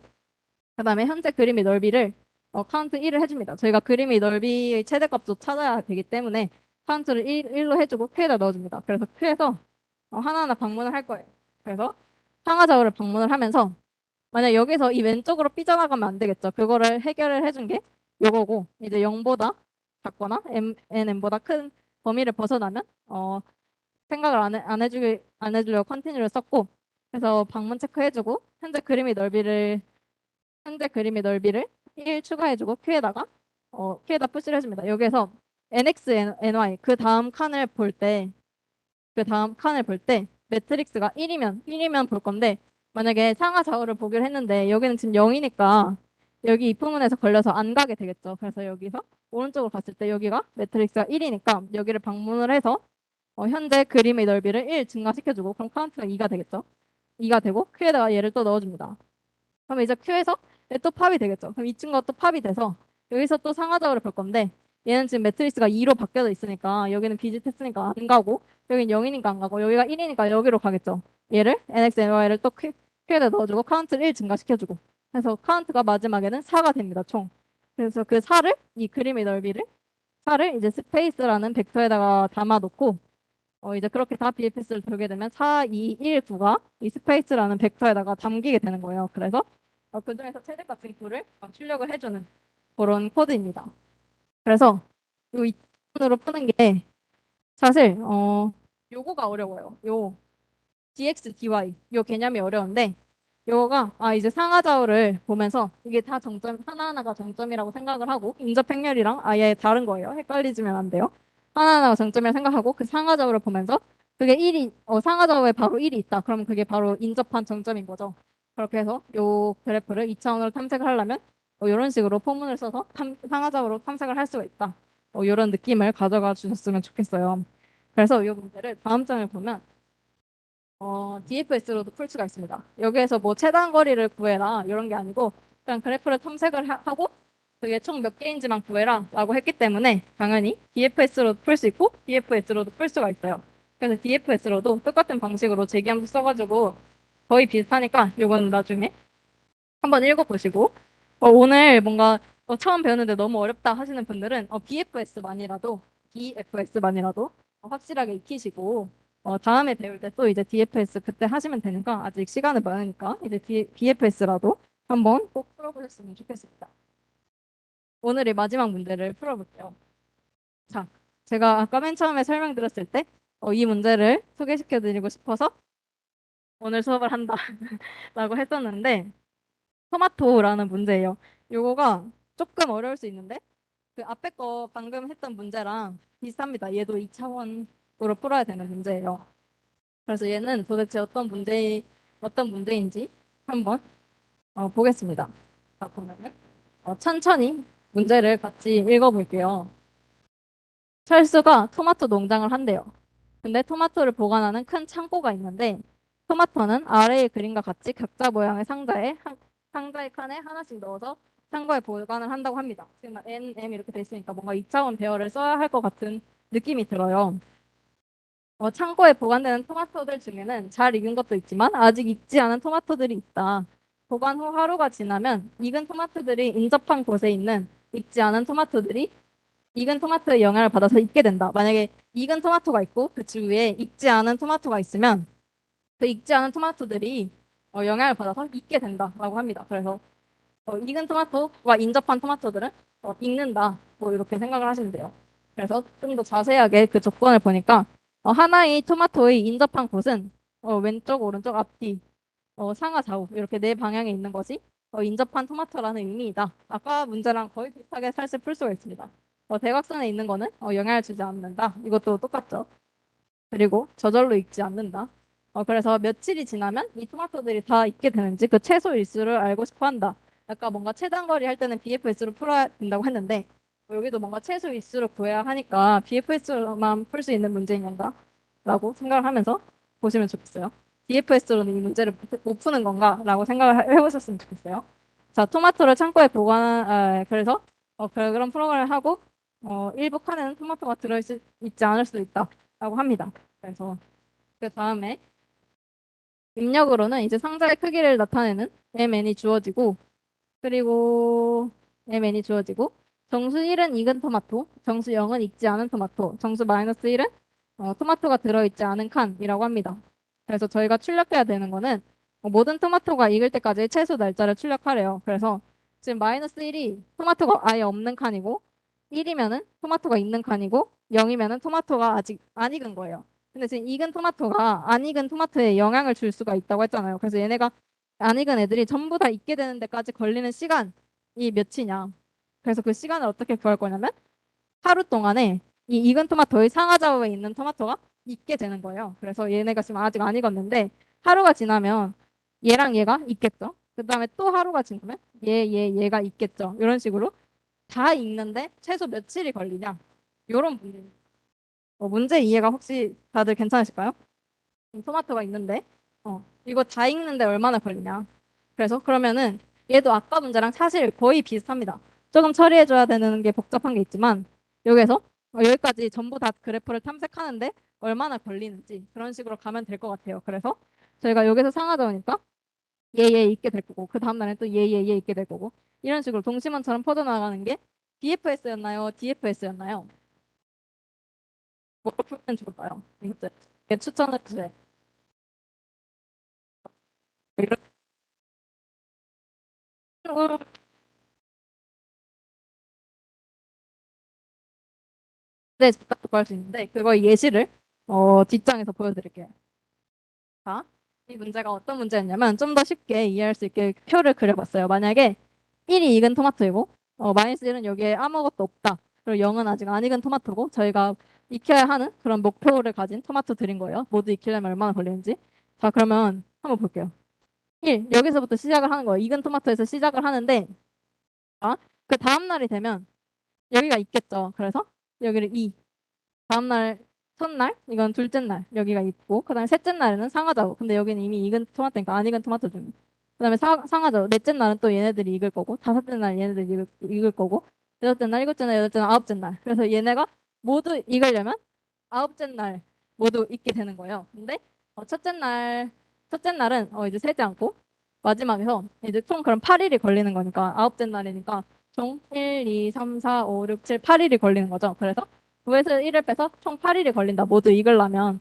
그다음에 현재 그림의 넓이를 카운트 1을 해줍니다. 저희가 그림의 넓이의 최대값도 찾아야 되기 때문에 카운트를 1로 해주고 큐에다 넣어줍니다. 그래서 큐에서 하나하나 방문을 할 거예요. 그래서 상하좌우를 방문을 하면서 만약 여기서 이 왼쪽으로 삐져나가면 안 되겠죠. 그거를 해결을 해준 게 요거고 이제 0보다 작거나 nm보다 큰 범위를 벗어나면 생각을 안 해주려고 컨티뉴를 썼고 그래서 방문 체크해주고 현재 그림의 넓이를 1 추가해주고 Q에다 푸시를 해줍니다. 여기에서 NX, NY 그 다음 칸을 볼 때 매트릭스가 1이면 볼 건데 만약에 상하 좌우를 보기로 했는데 여기는 지금 0이니까 여기 이 부분에서 걸려서 안 가게 되겠죠. 그래서 여기서 오른쪽으로 갔을 때 여기가 매트릭스가 1이니까 여기를 방문을 해서 현재 그림의 넓이를 1 증가시켜주고 그럼 카운트가 2가 되겠죠. 2가 되고 Q에다가 얘를 또 넣어줍니다. 그럼 이제 Q에서 또 팝이 되겠죠. 그럼 이 친구가 또 팝이 돼서 여기서 또 상하좌우를 볼 건데 얘는 지금 매트리스가 2로 바뀌어져 있으니까 여기는 비슷했으니까 안 가고 여기는 0이니까 안 가고 여기가 1이니까 여기로 가겠죠. 얘를 NX, NY를 또 Q에다 넣어주고 카운트를 1 증가시켜주고 그래서 카운트가 마지막에는 4가 됩니다. 총. 그래서 그 4를 이 그림의 넓이를 4를 이제 스페이스라는 벡터에다가 담아놓고 이제 그렇게 다 BFS를 돌게 되면 4, 2, 1, 9가 이 스페이스라는 벡터에다가 담기게 되는 거예요. 그래서 그중에서 최대값인 9를 출력을 해주는 그런 코드입니다. 그래서 이 이론으로 푸는 게 사실 요거가 어려워요. 요 dx, dy 요 개념이 어려운데 요거가 이제 상하좌우를 보면서 이게 다 정점 하나하나가 정점이라고 생각을 하고 인접 행렬이랑 아예 다른 거예요. 헷갈리지면 안 돼요. 하나하나가 정점이라고 생각하고 그 상하좌우를 보면서 그게 1이 상하좌우에 바로 1이 있다. 그러면 그게 바로 인접한 정점인 거죠. 그렇게 해서 요 그래프를 2차원으로 탐색을 하려면 이런 식으로 포문을 써서 상하좌우로 탐색을 할 수가 있다. 이런 느낌을 가져가 주셨으면 좋겠어요. 그래서 이 문제를 다음 장을 보면 DFS로도 풀 수가 있습니다. 여기에서 뭐 최단 거리를 구해라 이런 게 아니고 그냥 그래프를 탐색을 하고 그게 총 몇 개인지만 구해라 라고 했기 때문에 당연히 DFS로도 풀 수 있고 DFS로도 풀 수가 있어요. 그래서 DFS로도 똑같은 방식으로 재기함수 써가지고 거의 비슷하니까 이건 나중에 한번 읽어보시고 오늘 뭔가 처음 배우는데 너무 어렵다 하시는 분들은 BFS만이라도 확실하게 익히시고 다음에 배울 때 또 이제 DFS 그때 하시면 되니까 아직 시간은 많으니까 이제 BFS라도 한번 꼭 풀어보셨으면 좋겠습니다. 오늘의 마지막 문제를 풀어볼게요. 자, 제가 아까 맨 처음에 설명드렸을 때 이 문제를 소개시켜드리고 싶어서 오늘 수업을 한다라고 했었는데 토마토라는 문제예요. 요거가 조금 어려울 수 있는데 그 앞에 거 방금 했던 문제랑 비슷합니다. 얘도 2차원으로 풀어야 되는 문제예요. 그래서 얘는 도대체 어떤 문제인지 한번 보겠습니다. 자, 보면은 천천히 문제를 같이 읽어볼게요. 철수가 토마토 농장을 한대요. 근데 토마토를 보관하는 큰 창고가 있는데 토마토는 아래의 그림과 같이 각자 모양의 상자의 칸에 하나씩 넣어서 창고에 보관을 한다고 합니다. 지금 N, M 이렇게 돼 있으니까 뭔가 2차원 배열을 써야 할 것 같은 느낌이 들어요. 창고에 보관되는 토마토들 중에는 잘 익은 것도 있지만 아직 익지 않은 토마토들이 있다. 보관 후 하루가 지나면 익은 토마토들이 인접한 곳에 있는 익지 않은 토마토들이 익은 토마토의 영향을 받아서 익게 된다. 만약에 익은 토마토가 있고 그 주위에 익지 않은 토마토가 있으면 그 익지 않은 토마토들이 영향을 받아서 익게 된다라고 합니다. 그래서 익은 토마토와 인접한 토마토들은 익는다. 뭐 이렇게 생각을 하시면 돼요. 그래서 좀 더 자세하게 그 조건을 보니까 하나의 토마토의 인접한 곳은 왼쪽, 오른쪽, 앞뒤, 상하, 좌우 이렇게 네 방향에 있는 것이 인접한 토마토라는 의미이다. 아까 문제랑 거의 비슷하게 살짝 풀 수가 있습니다. 대각선에 있는 거는 영향을 주지 않는다. 이것도 똑같죠. 그리고 저절로 익지 않는다. 그래서 며칠이 지나면 이 토마토들이 다 익게 되는지 그 최소 일수를 알고 싶어 한다. 아까 뭔가 최단거리 할 때는 BFS로 풀어야 된다고 했는데 여기도 뭔가 최소 위수를 구해야 하니까 BFS로만 풀 수 있는 문제인 건가? 라고 생각을 하면서 보시면 좋겠어요. BFS로는 이 문제를 못 푸는 건가? 라고 생각을 해보셨으면 좋겠어요. 자, 토마토를 창고에 보관, 그래서 그런 프로그램을 하고 일부 칸에는 토마토가 있지 않을 수도 있다. 라고 합니다. 그래서 그 다음에 입력으로는 이제 상자의 크기를 나타내는 mn이 주어지고 그리고 mn이 주어지고 정수 1은 익은 토마토, 정수 0은 익지 않은 토마토, 정수 마이너스 1은 토마토가 들어있지 않은 칸이라고 합니다. 그래서 저희가 출력해야 되는 거는 모든 토마토가 익을 때까지 최소 날짜를 출력하래요. 그래서 지금 마이너스 1이 토마토가 아예 없는 칸이고 1이면은 토마토가 있는 칸이고 0이면은 토마토가 아직 안 익은 거예요. 근데 지금 익은 토마토가 안 익은 토마토에 영향을 줄 수가 있다고 했잖아요. 그래서 얘네가 안 익은 애들이 전부 다 익게 되는 데까지 걸리는 시간이 몇이냐. 그래서 그 시간을 어떻게 구할 거냐면 하루 동안에 이 익은 토마토의 상하좌우에 있는 토마토가 익게 되는 거예요. 그래서 얘네가 지금 아직 안 익었는데 하루가 지나면 얘랑 얘가 익겠죠. 그 다음에 또 하루가 지나면 얘가 익겠죠. 이런 식으로 다 익는데 최소 며칠이 걸리냐. 이런 문제. 문제 이해가 혹시 다들 괜찮으실까요? 토마토가 있는데 이거 다 익는데 얼마나 걸리냐. 그래서 그러면은 얘도 아까 문제랑 사실 거의 비슷합니다. 조금 처리해줘야 되는 게 복잡한 게 있지만 여기에서 여기까지 전부 다 그래프를 탐색하는데 얼마나 걸리는지 그런 식으로 가면 될 것 같아요. 그래서 저희가 여기서 상하자오니까 얘 있게 될 거고 그 다음 날에 또 얘 있게 될 거고 이런 식으로 동심원처럼 퍼져나가는 게 BFS였나요? DFS였나요? 뭐 풀면 좋을까요? 이것들 추천해 주세요. 이런 식으로 네, 즉각 독과할 수 있는데 그거 예시를 뒷장에서 보여드릴게요. 자, 이 문제가 어떤 문제였냐면 좀 더 쉽게 이해할 수 있게 표를 그려봤어요. 만약에 1이 익은 토마토이고 마이너스 1은 여기에 아무것도 없다. 그리고 0은 아직 안 익은 토마토고 저희가 익혀야 하는 그런 목표를 가진 토마토들인 거예요. 모두 익히려면 얼마나 걸리는지. 자, 그러면 한번 볼게요. 1, 여기서부터 시작을 하는 거예요. 익은 토마토에서 시작을 하는데 그 다음 날이 되면 여기가 있겠죠. 그래서 여기를 2, 다음날 첫날 이건 둘째 날 여기가 있고 그다음에 셋째 날에는 상하좌우 근데 여기는 이미 익은 토마토니까 안 익은 토마토 중 그다음에 상하좌우 넷째 날은 또 얘네들이 익을 거고 다섯째 날 얘네들이 익을 거고 여섯째 날 일곱째 날 여덟째 날 아홉째 날 그래서 얘네가 모두 익으려면 아홉째 날 모두 익게 되는 거예요. 근데 첫째 날은 이제 세지 않고 마지막에서 이제 총 그럼 8일이 걸리는 거니까 아홉째 날이니까 총 1, 2, 3, 4, 5, 6, 7, 8일이 걸리는 거죠. 그래서 9에서 1을 빼서 총 8일이 걸린다. 모두 익으려면.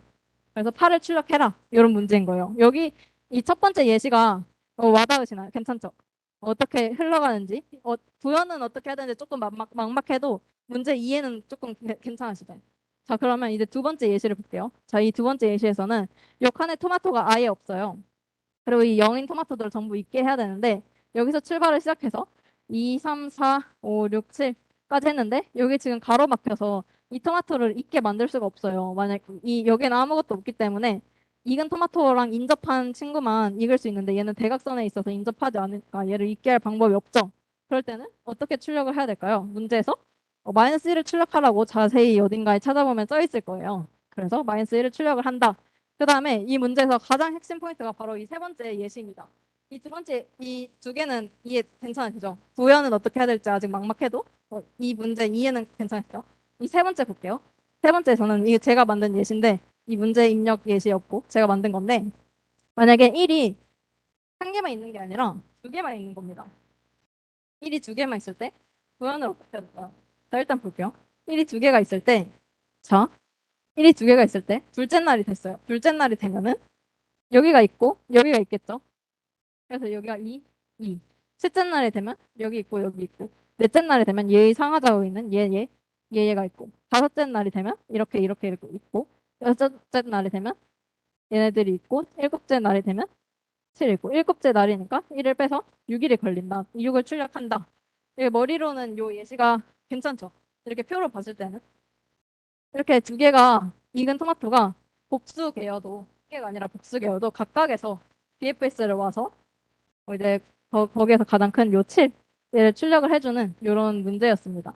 그래서 8을 출력해라. 이런 문제인 거예요. 여기 이 첫 번째 예시가 와닿으시나요? 괜찮죠? 어떻게 흘러가는지. 부연은 어떻게 해야 되는지 조금 막막해도 문제 이해는 조금 괜찮으시죠? 자, 그러면 이제 두 번째 예시를 볼게요. 자, 이 두 번째 예시에서는 요 칸에 토마토가 아예 없어요. 그리고 이 영인 토마토들을 전부 익게 해야 되는데 여기서 출발을 시작해서 2, 3, 4, 5, 6, 7까지 했는데 여기 지금 가로막혀서 이 토마토를 익게 만들 수가 없어요. 만약 이 여기는 아무것도 없기 때문에 익은 토마토랑 인접한 친구만 익을 수 있는데 얘는 대각선에 있어서 인접하지 않으니까 얘를 익게 할 방법이 없죠. 그럴 때는 어떻게 출력을 해야 될까요? 문제에서 마이너스 1을 출력하라고 자세히 어딘가에 찾아보면 써 있을 거예요. 그래서 마이너스 1을 출력을 한다. 그 다음에 이 문제에서 가장 핵심 포인트가 바로 이 세 번째 예시입니다. 이 두 번째, 이 두 개는 이해 괜찮으시죠? 부연은 어떻게 해야 될지 아직 막막해도 이 문제 이해는 괜찮으시죠? 이 세 번째 볼게요. 세 번째에서는 이게 제가 만든 예시인데 이 문제 입력 예시였고 제가 만든 건데 만약에 1이 한 개만 있는 게 아니라 두 개만 있는 겁니다. 1이 두 개만 있을 때 부연을 어떻게 해야 될까요? 자, 일단 볼게요. 1이 두 개가 있을 때 자, 1이 두 개가 있을 때 둘째 날이 됐어요. 둘째 날이 되면은 여기가 있고 여기가 있겠죠. 그래서 여기가 2, 2. 셋째 날이 되면 여기 있고 여기 있고 넷째 날이 되면 얘의 상하좌우에 있는 얘가 있고 다섯째 날이 되면 이렇게 있고 여섯째 날이 되면 얘네들이 있고 일곱째 날이 되면 7 있고 일곱째 날이니까 1을 빼서 6일이 걸린다. 6을 출력한다. 이게 머리로는 요 예시가 괜찮죠? 이렇게 표로 봤을 때는 이렇게 두 개가 익은 토마토가 복수 계여도 한 개가 아니라 복수 계여도 각각에서 BFS를 와서 이제 거기에서 가장 큰 요 7을 출력을 해주는 이런 문제였습니다.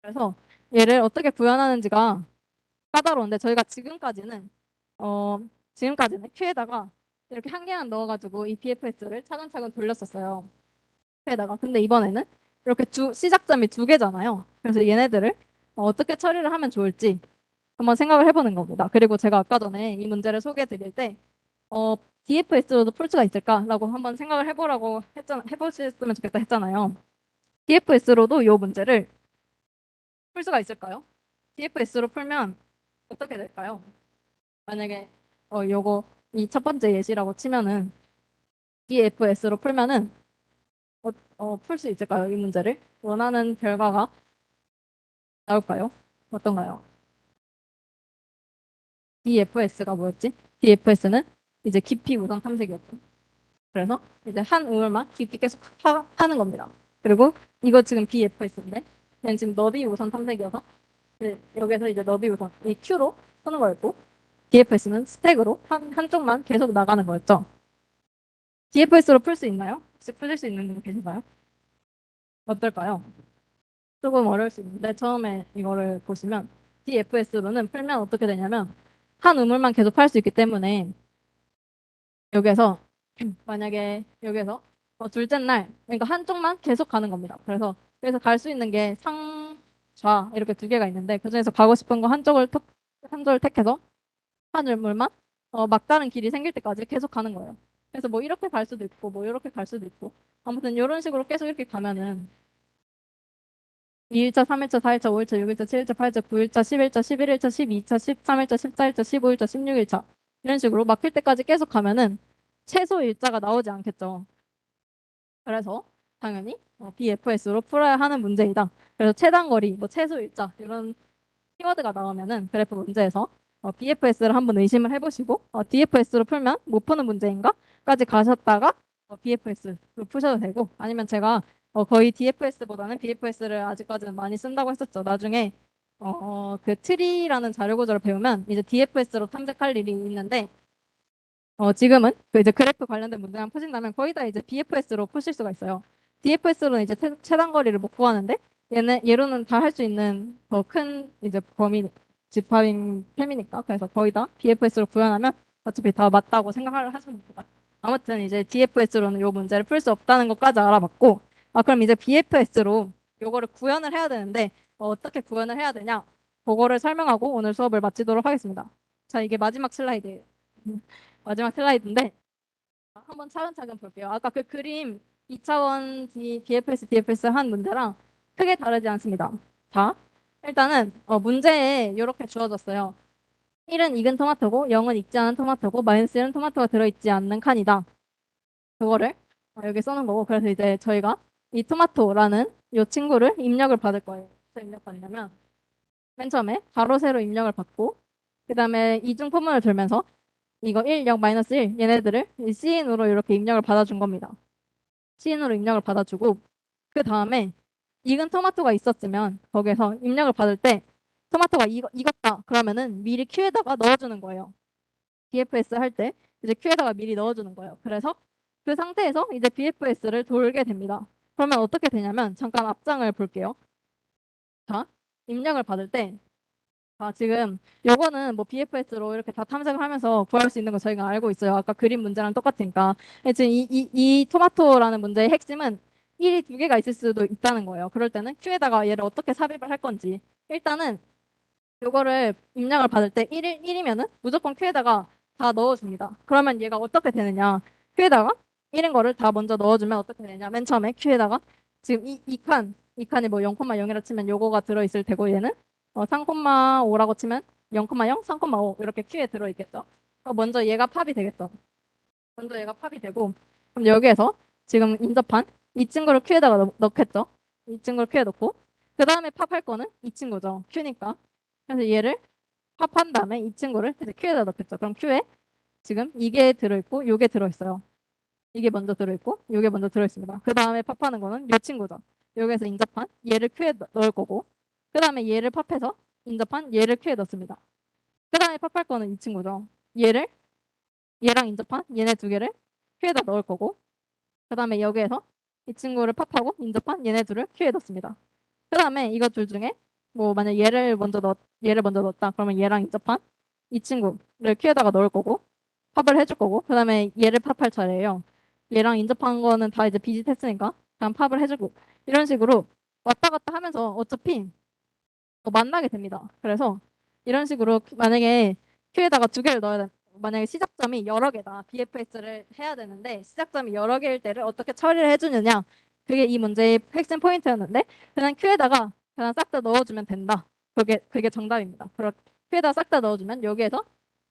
그래서 얘를 어떻게 구현하는지가 까다로운데 저희가 어 지금까지는 큐에다가 이렇게 한 개만 넣어가지고 이 BFS를 차근차근 돌렸었어요. 큐에다가. 근데 이번에는 이렇게 시작점이 두 개잖아요. 그래서 얘네들을 어떻게 처리를 하면 좋을지 한번 생각을 해보는 겁니다. 그리고 제가 아까 전에 이 문제를 소개해 드릴 때 어, DFS로도 풀 수가 있을까라고 한번 생각을 해보셨으면 좋겠다 했잖아요. DFS로도 이 문제를 풀 수가 있을까요? DFS로 풀면 어떻게 될까요? 만약에 요거 이 첫 번째 예시라고 치면은 DFS로 풀면은 풀 수 있을까요? 이 문제를 원하는 결과가 나올까요? 어떤가요? DFS가 뭐였지? DFS는 이제 깊이 우선 탐색이었죠. 그래서 이제 한 우물만 깊이 계속 하는 겁니다. 그리고 이거 지금 BFS인데 얘는 지금 너비 우선 탐색이어서 여기서 이제 너비 우선 이 Q로 푸는 거였고 DFS는 스택으로 한쪽만 계속 나가는 거였죠. DFS로 풀 수 있나요? 혹시 풀릴 수 있는 분 계신가요? 어떨까요? 조금 어려울 수 있는데 처음에 이거를 보시면 DFS로는 풀면 어떻게 되냐면 한 우물만 계속 팔 수 있기 때문에 여기서 만약에 여기서 둘째 날 그러니까 한쪽만 계속 가는 겁니다. 그래서 갈 수 있는 게 상좌 이렇게 두 개가 있는데 그중에서 가고 싶은 거 한쪽을 택해서 한 우물만 막다른 길이 생길 때까지 계속 가는 거예요. 그래서 뭐 이렇게 갈 수도 있고 뭐 이렇게 갈 수도 있고 아무튼 이런 식으로 계속 이렇게 가면은 2일차, 3일차, 4일차, 5일차, 6일차, 7일차, 8일차, 9일차, 10일차, 11일차, 12일차, 13일차, 14일차, 15일차, 16일차 이런 식으로 막힐 때까지 계속 가면은 최소 일자가 나오지 않겠죠. 그래서 당연히 BFS로 풀어야 하는 문제이다. 그래서 최단 거리, 뭐 최소 일자 이런 키워드가 나오면은 그래프 문제에서 BFS를 한번 의심을 해보시고 DFS로 풀면 못 푸는 문제인가?까지 가셨다가 BFS로 푸셔도 되고 아니면 제가 거의 DFS보다는 BFS를 아직까지는 많이 쓴다고 했었죠. 나중에 그 트리라는 자료 구조를 배우면 이제 DFS로 탐색할 일이 있는데 지금은 그 이제 그래프 관련된 문제만 푸신다면 거의 다 이제 BFS로 푸실 수가 있어요. DFS로는 이제 최단 거리를 못 구하는데 얘로는 다 할 수 있는 더 큰 이제 범위 집합인 셈이니까 그래서 거의 다 BFS로 구현하면 어차피 다 맞다고 생각을 하시면 됩니다. 아무튼 이제 DFS로는 이 문제를 풀 수 없다는 것까지 알아봤고 그럼 이제 BFS로 요거를 구현을 해야 되는데 어떻게 구현을 해야 되냐 그거를 설명하고 오늘 수업을 마치도록 하겠습니다. 자, 이게 마지막 슬라이드예요. 마지막 슬라이드인데 한번 차근차근 볼게요. 아까 그 그림 2차원 BFS, DFS 한 문제랑 크게 다르지 않습니다. 자, 일단은 문제에 이렇게 주어졌어요. 1은 익은 토마토고 0은 익지 않은 토마토고 마이너스 1은 토마토가 들어있지 않는 칸이다. 그거를 여기 써놓은 거고 그래서 이제 저희가 이 토마토라는 이 친구를 입력을 받을 거예요. 어떻게 입력받냐면 맨 처음에 가로 세로 입력을 받고 그 다음에 이중 포문을 돌면서 이거 1, 0, 마이너스 1 얘네들을 C인으로 이렇게 입력을 받아준 겁니다. C인으로 입력을 받아주고 그 다음에 익은 토마토가 있었으면 거기에서 입력을 받을 때 토마토가 익었다 그러면은 미리 Q에다가 넣어주는 거예요. BFS 할 때 이제 Q에다가 미리 넣어주는 거예요. 그래서 그 상태에서 이제 BFS를 돌게 됩니다. 그러면 어떻게 되냐면 잠깐 앞장을 볼게요. 자, 입력을 받을 때 지금 요거는 뭐 BFS로 이렇게 다 탐색을 하면서 구할 수 있는 거 저희가 알고 있어요. 아까 그림 문제랑 똑같으니까. 지금 이 토마토라는 문제의 핵심은 1이 두 개가 있을 수도 있다는 거예요. 그럴 때는 Q에다가 얘를 어떻게 삽입을 할 건지. 일단은 요거를 입력을 받을 때 1이면은 무조건 Q에다가 다 넣어줍니다. 그러면 얘가 어떻게 되느냐. Q에다가 1인 거를 다 먼저 넣어주면 어떻게 되냐. 맨 처음에 Q에다가 지금 이 칸이 뭐 0,0이라 치면 요거가 들어있을 테고 얘는 3,5라고 치면 0,0, 3,5 이렇게 Q에 들어있겠죠. 먼저 얘가 팝이 되겠죠. 먼저 얘가 팝이 되고 그럼 여기에서 지금 인접한 이 친구를 Q에다가 넣겠죠. 이 친구를 Q에 넣고 그 다음에 팝할 거는 이 친구죠. Q니까. 그래서 얘를 팝한 다음에 이 친구를 이제 Q에다 넣겠죠. 그럼 Q에 지금 이게 들어있고 요게 들어있어요. 이게 먼저 들어있고 요게 먼저 들어있습니다. 그 다음에 팝하는 거는 요 친구죠. 여기에서 인접한 얘를 Q에 넣을 거고 그 다음에 얘를 팝해서 인접한 얘를 Q에 넣습니다. 그 다음에 팝할 거는 이 친구죠. 얘랑 인접한 얘네 두 개를 Q에다 넣을 거고 그 다음에 여기에서 이 친구를 팝하고 인접한 얘네 둘을 Q에 넣습니다. 그 다음에 이거 둘 중에 뭐 만약 얘를 먼저 넣었다. 그러면 얘랑 인접한 이 친구를 큐에다가 넣을 거고 팝을 해줄 거고 그다음에 얘를 팝할 차례예요. 얘랑 인접한 거는 다 이제 비슷했으니까 그냥 팝을 해주고 이런 식으로 왔다 갔다 하면서 어차피 만나게 됩니다. 그래서 이런 식으로 만약에 큐에다가 두 개를 넣어야 돼. 만약에 시작점이 여러 개다. BFS를 해야 되는데 시작점이 여러 개일 때를 어떻게 처리를 해주느냐. 그게 이 문제의 핵심 포인트였는데 그냥 큐에다가 그냥 싹 다 넣어주면 된다. 그게 정답입니다. 큐에다가 싹 다 넣어주면 여기에서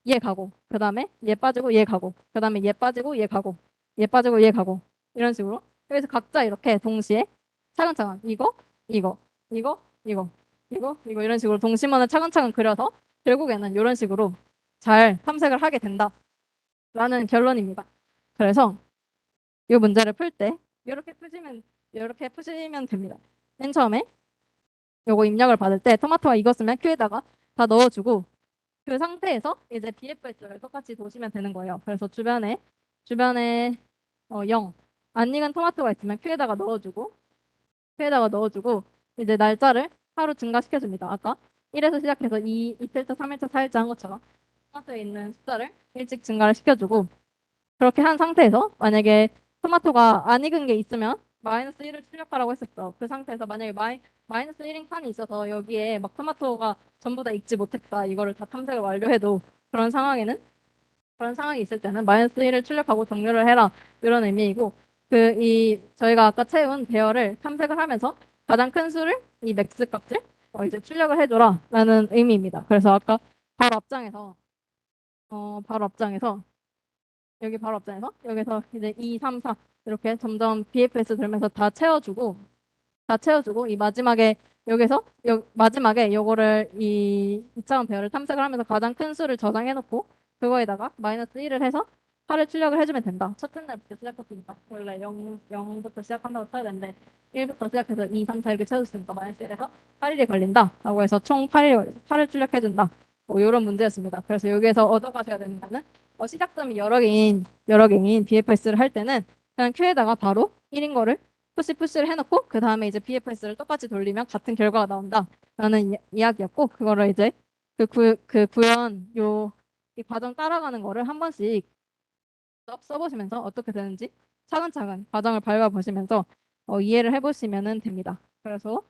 얘 가고 그다음에 얘 빠지고 얘 가고 그다음에 얘 빠지고 얘 가고 얘 빠지고 얘 가고 이런 식으로 여기서 각자 이렇게 동시에 차근차근 이거 이런 식으로 동심원을 차근차근 그려서 결국에는 이런 식으로 잘 탐색을 하게 된다라는 결론입니다. 그래서 이 문제를 풀 때 이렇게 푸시면 됩니다. 맨 처음에 요거 입력을 받을 때 토마토가 익었으면 큐에다가 다 넣어주고 그 상태에서 이제 BFS를 똑같이 도시면 되는 거예요. 그래서 주변에 0. 안 익은 토마토가 있으면 큐에다가 넣어주고 이제 날짜를 하루 증가시켜줍니다. 아까 1에서 시작해서 2일차, 3일차, 4일차 한 것처럼 토마토에 있는 숫자를 일찍 증가를 시켜주고 그렇게 한 상태에서 만약에 토마토가 안 익은 게 있으면 마이너스 1을 출력하라고 했었어. 그 상태에서 만약에 마이너스 1인 칸이 있어서 여기에 막 토마토가 전부 다 익지 못했다. 이거를 다 탐색을 완료해도 그런 상황에는 그런 상황이 있을 때는 마이너스 1을 출력하고 정렬을 해라. 이런 의미이고 저희가 아까 채운 배열을 탐색을 하면서 가장 큰 수를 이 맥스 값을 이제 출력을 해줘라 라는 의미입니다. 그래서 아까 바로 앞장에서 바로 앞장에서 여기서 이제 2, 3, 4 이렇게 점점 BFS 들면서 다 채워주고 이 마지막에 마지막에 요거를 이 2차원 배열을 탐색을 하면서 가장 큰 수를 저장해 놓고 그거에다가 마이너스 1을 해서 8을 출력을 해주면 된다. 첫째 날부터 시작했으니까 원래 0부터 시작한다고 쳐야 되는데 1부터 시작해서 2, 3, 4 이렇게 채워줬으니까 마이너스 1에서 8일이 걸린다 라고 해서 총 8을 출력해준다. 뭐 이런 문제였습니다. 그래서 여기에서 얻어가셔야 되는 거는 시작점이 여러 개인 BFS를 할 때는 그냥 Q에다가 바로 1인 거를 푸시를 해놓고 그 다음에 이제 BFS를 똑같이 돌리면 같은 결과가 나온다라는 이야기였고 그거를 이제 그 구현 이 과정 따라가는 거를 한 번씩 써보시면서 어떻게 되는지 차근차근 과정을 밟아보시면서 이해를 해보시면 됩니다. 그래서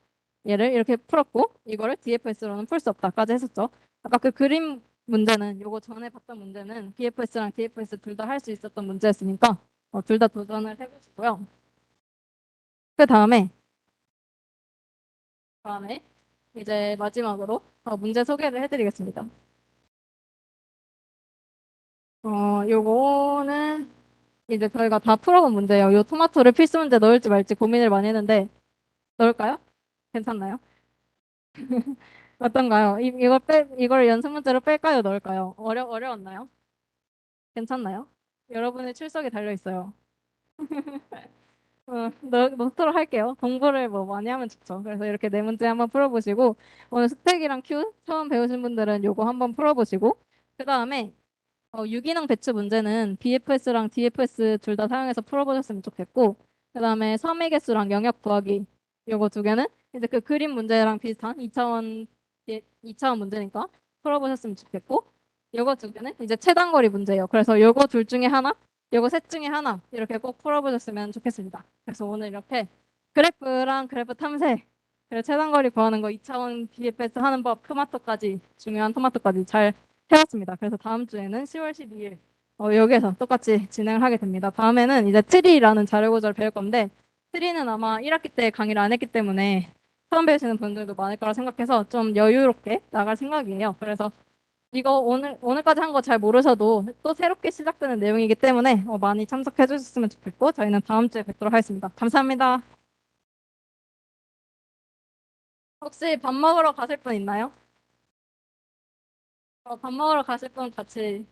얘를 이렇게 풀었고 이거를 DFS로는 풀 수 없다까지 했었죠. 아까 그 그림 문제는 요거 전에 봤던 문제는 BFS랑 DFS 둘 다 할 수 있었던 문제였으니까 둘 다 도전을 해보시고요. 그 다음에 이제 마지막으로 문제 소개를 해드리겠습니다. 요거는 이제 저희가 다 풀어본 문제예요. 요 토마토를 필수 문제 넣을지 말지 고민을 많이 했는데 넣을까요? 괜찮나요? 어떤가요? 이걸 연습 문제로 뺄까요? 넣을까요? 어려웠나요? 괜찮나요? 여러분의 출석이 달려 있어요. 넣도록 할게요. 공부를 뭐 많이 하면 좋죠. 그래서 이렇게 네 문제 한번 풀어보시고 오늘 스택이랑 큐 처음 배우신 분들은 요거 한번 풀어보시고 그 다음에 유기능 배치 문제는 BFS랑 DFS 둘 다 사용해서 풀어보셨으면 좋겠고 그다음에 섬의 개수랑 영역 구하기 요거 두 개는 이제 그 그림 문제랑 비슷한 2차원 문제니까 풀어보셨으면 좋겠고 요거 두 개는 이제 최단거리 문제예요. 그래서 요거 둘 중에 하나, 요거 셋 중에 하나 이렇게 꼭 풀어보셨으면 좋겠습니다. 그래서 오늘 이렇게 그래프랑 그래프 탐색 그리고 최단거리 구하는 거 2차원 BFS 하는 법 토마토까지 중요한 토마토까지 잘 해왔습니다. 그래서 다음 주에는 10월 12일 여기에서 똑같이 진행을 하게 됩니다. 다음에는 이제 트리라는 자료 구조를 배울 건데 트리는 아마 1학기 때 강의를 안 했기 때문에 처음 배우시는 분들도 많을 거라 생각해서 좀 여유롭게 나갈 생각이에요. 그래서 이거 오늘까지 한 거 잘 모르셔도 또 새롭게 시작되는 내용이기 때문에 많이 참석해 주셨으면 좋겠고 저희는 다음 주에 뵙도록 하겠습니다. 감사합니다. 혹시 밥 먹으러 가실 분 있나요? 밥 먹으러 가실 분 같이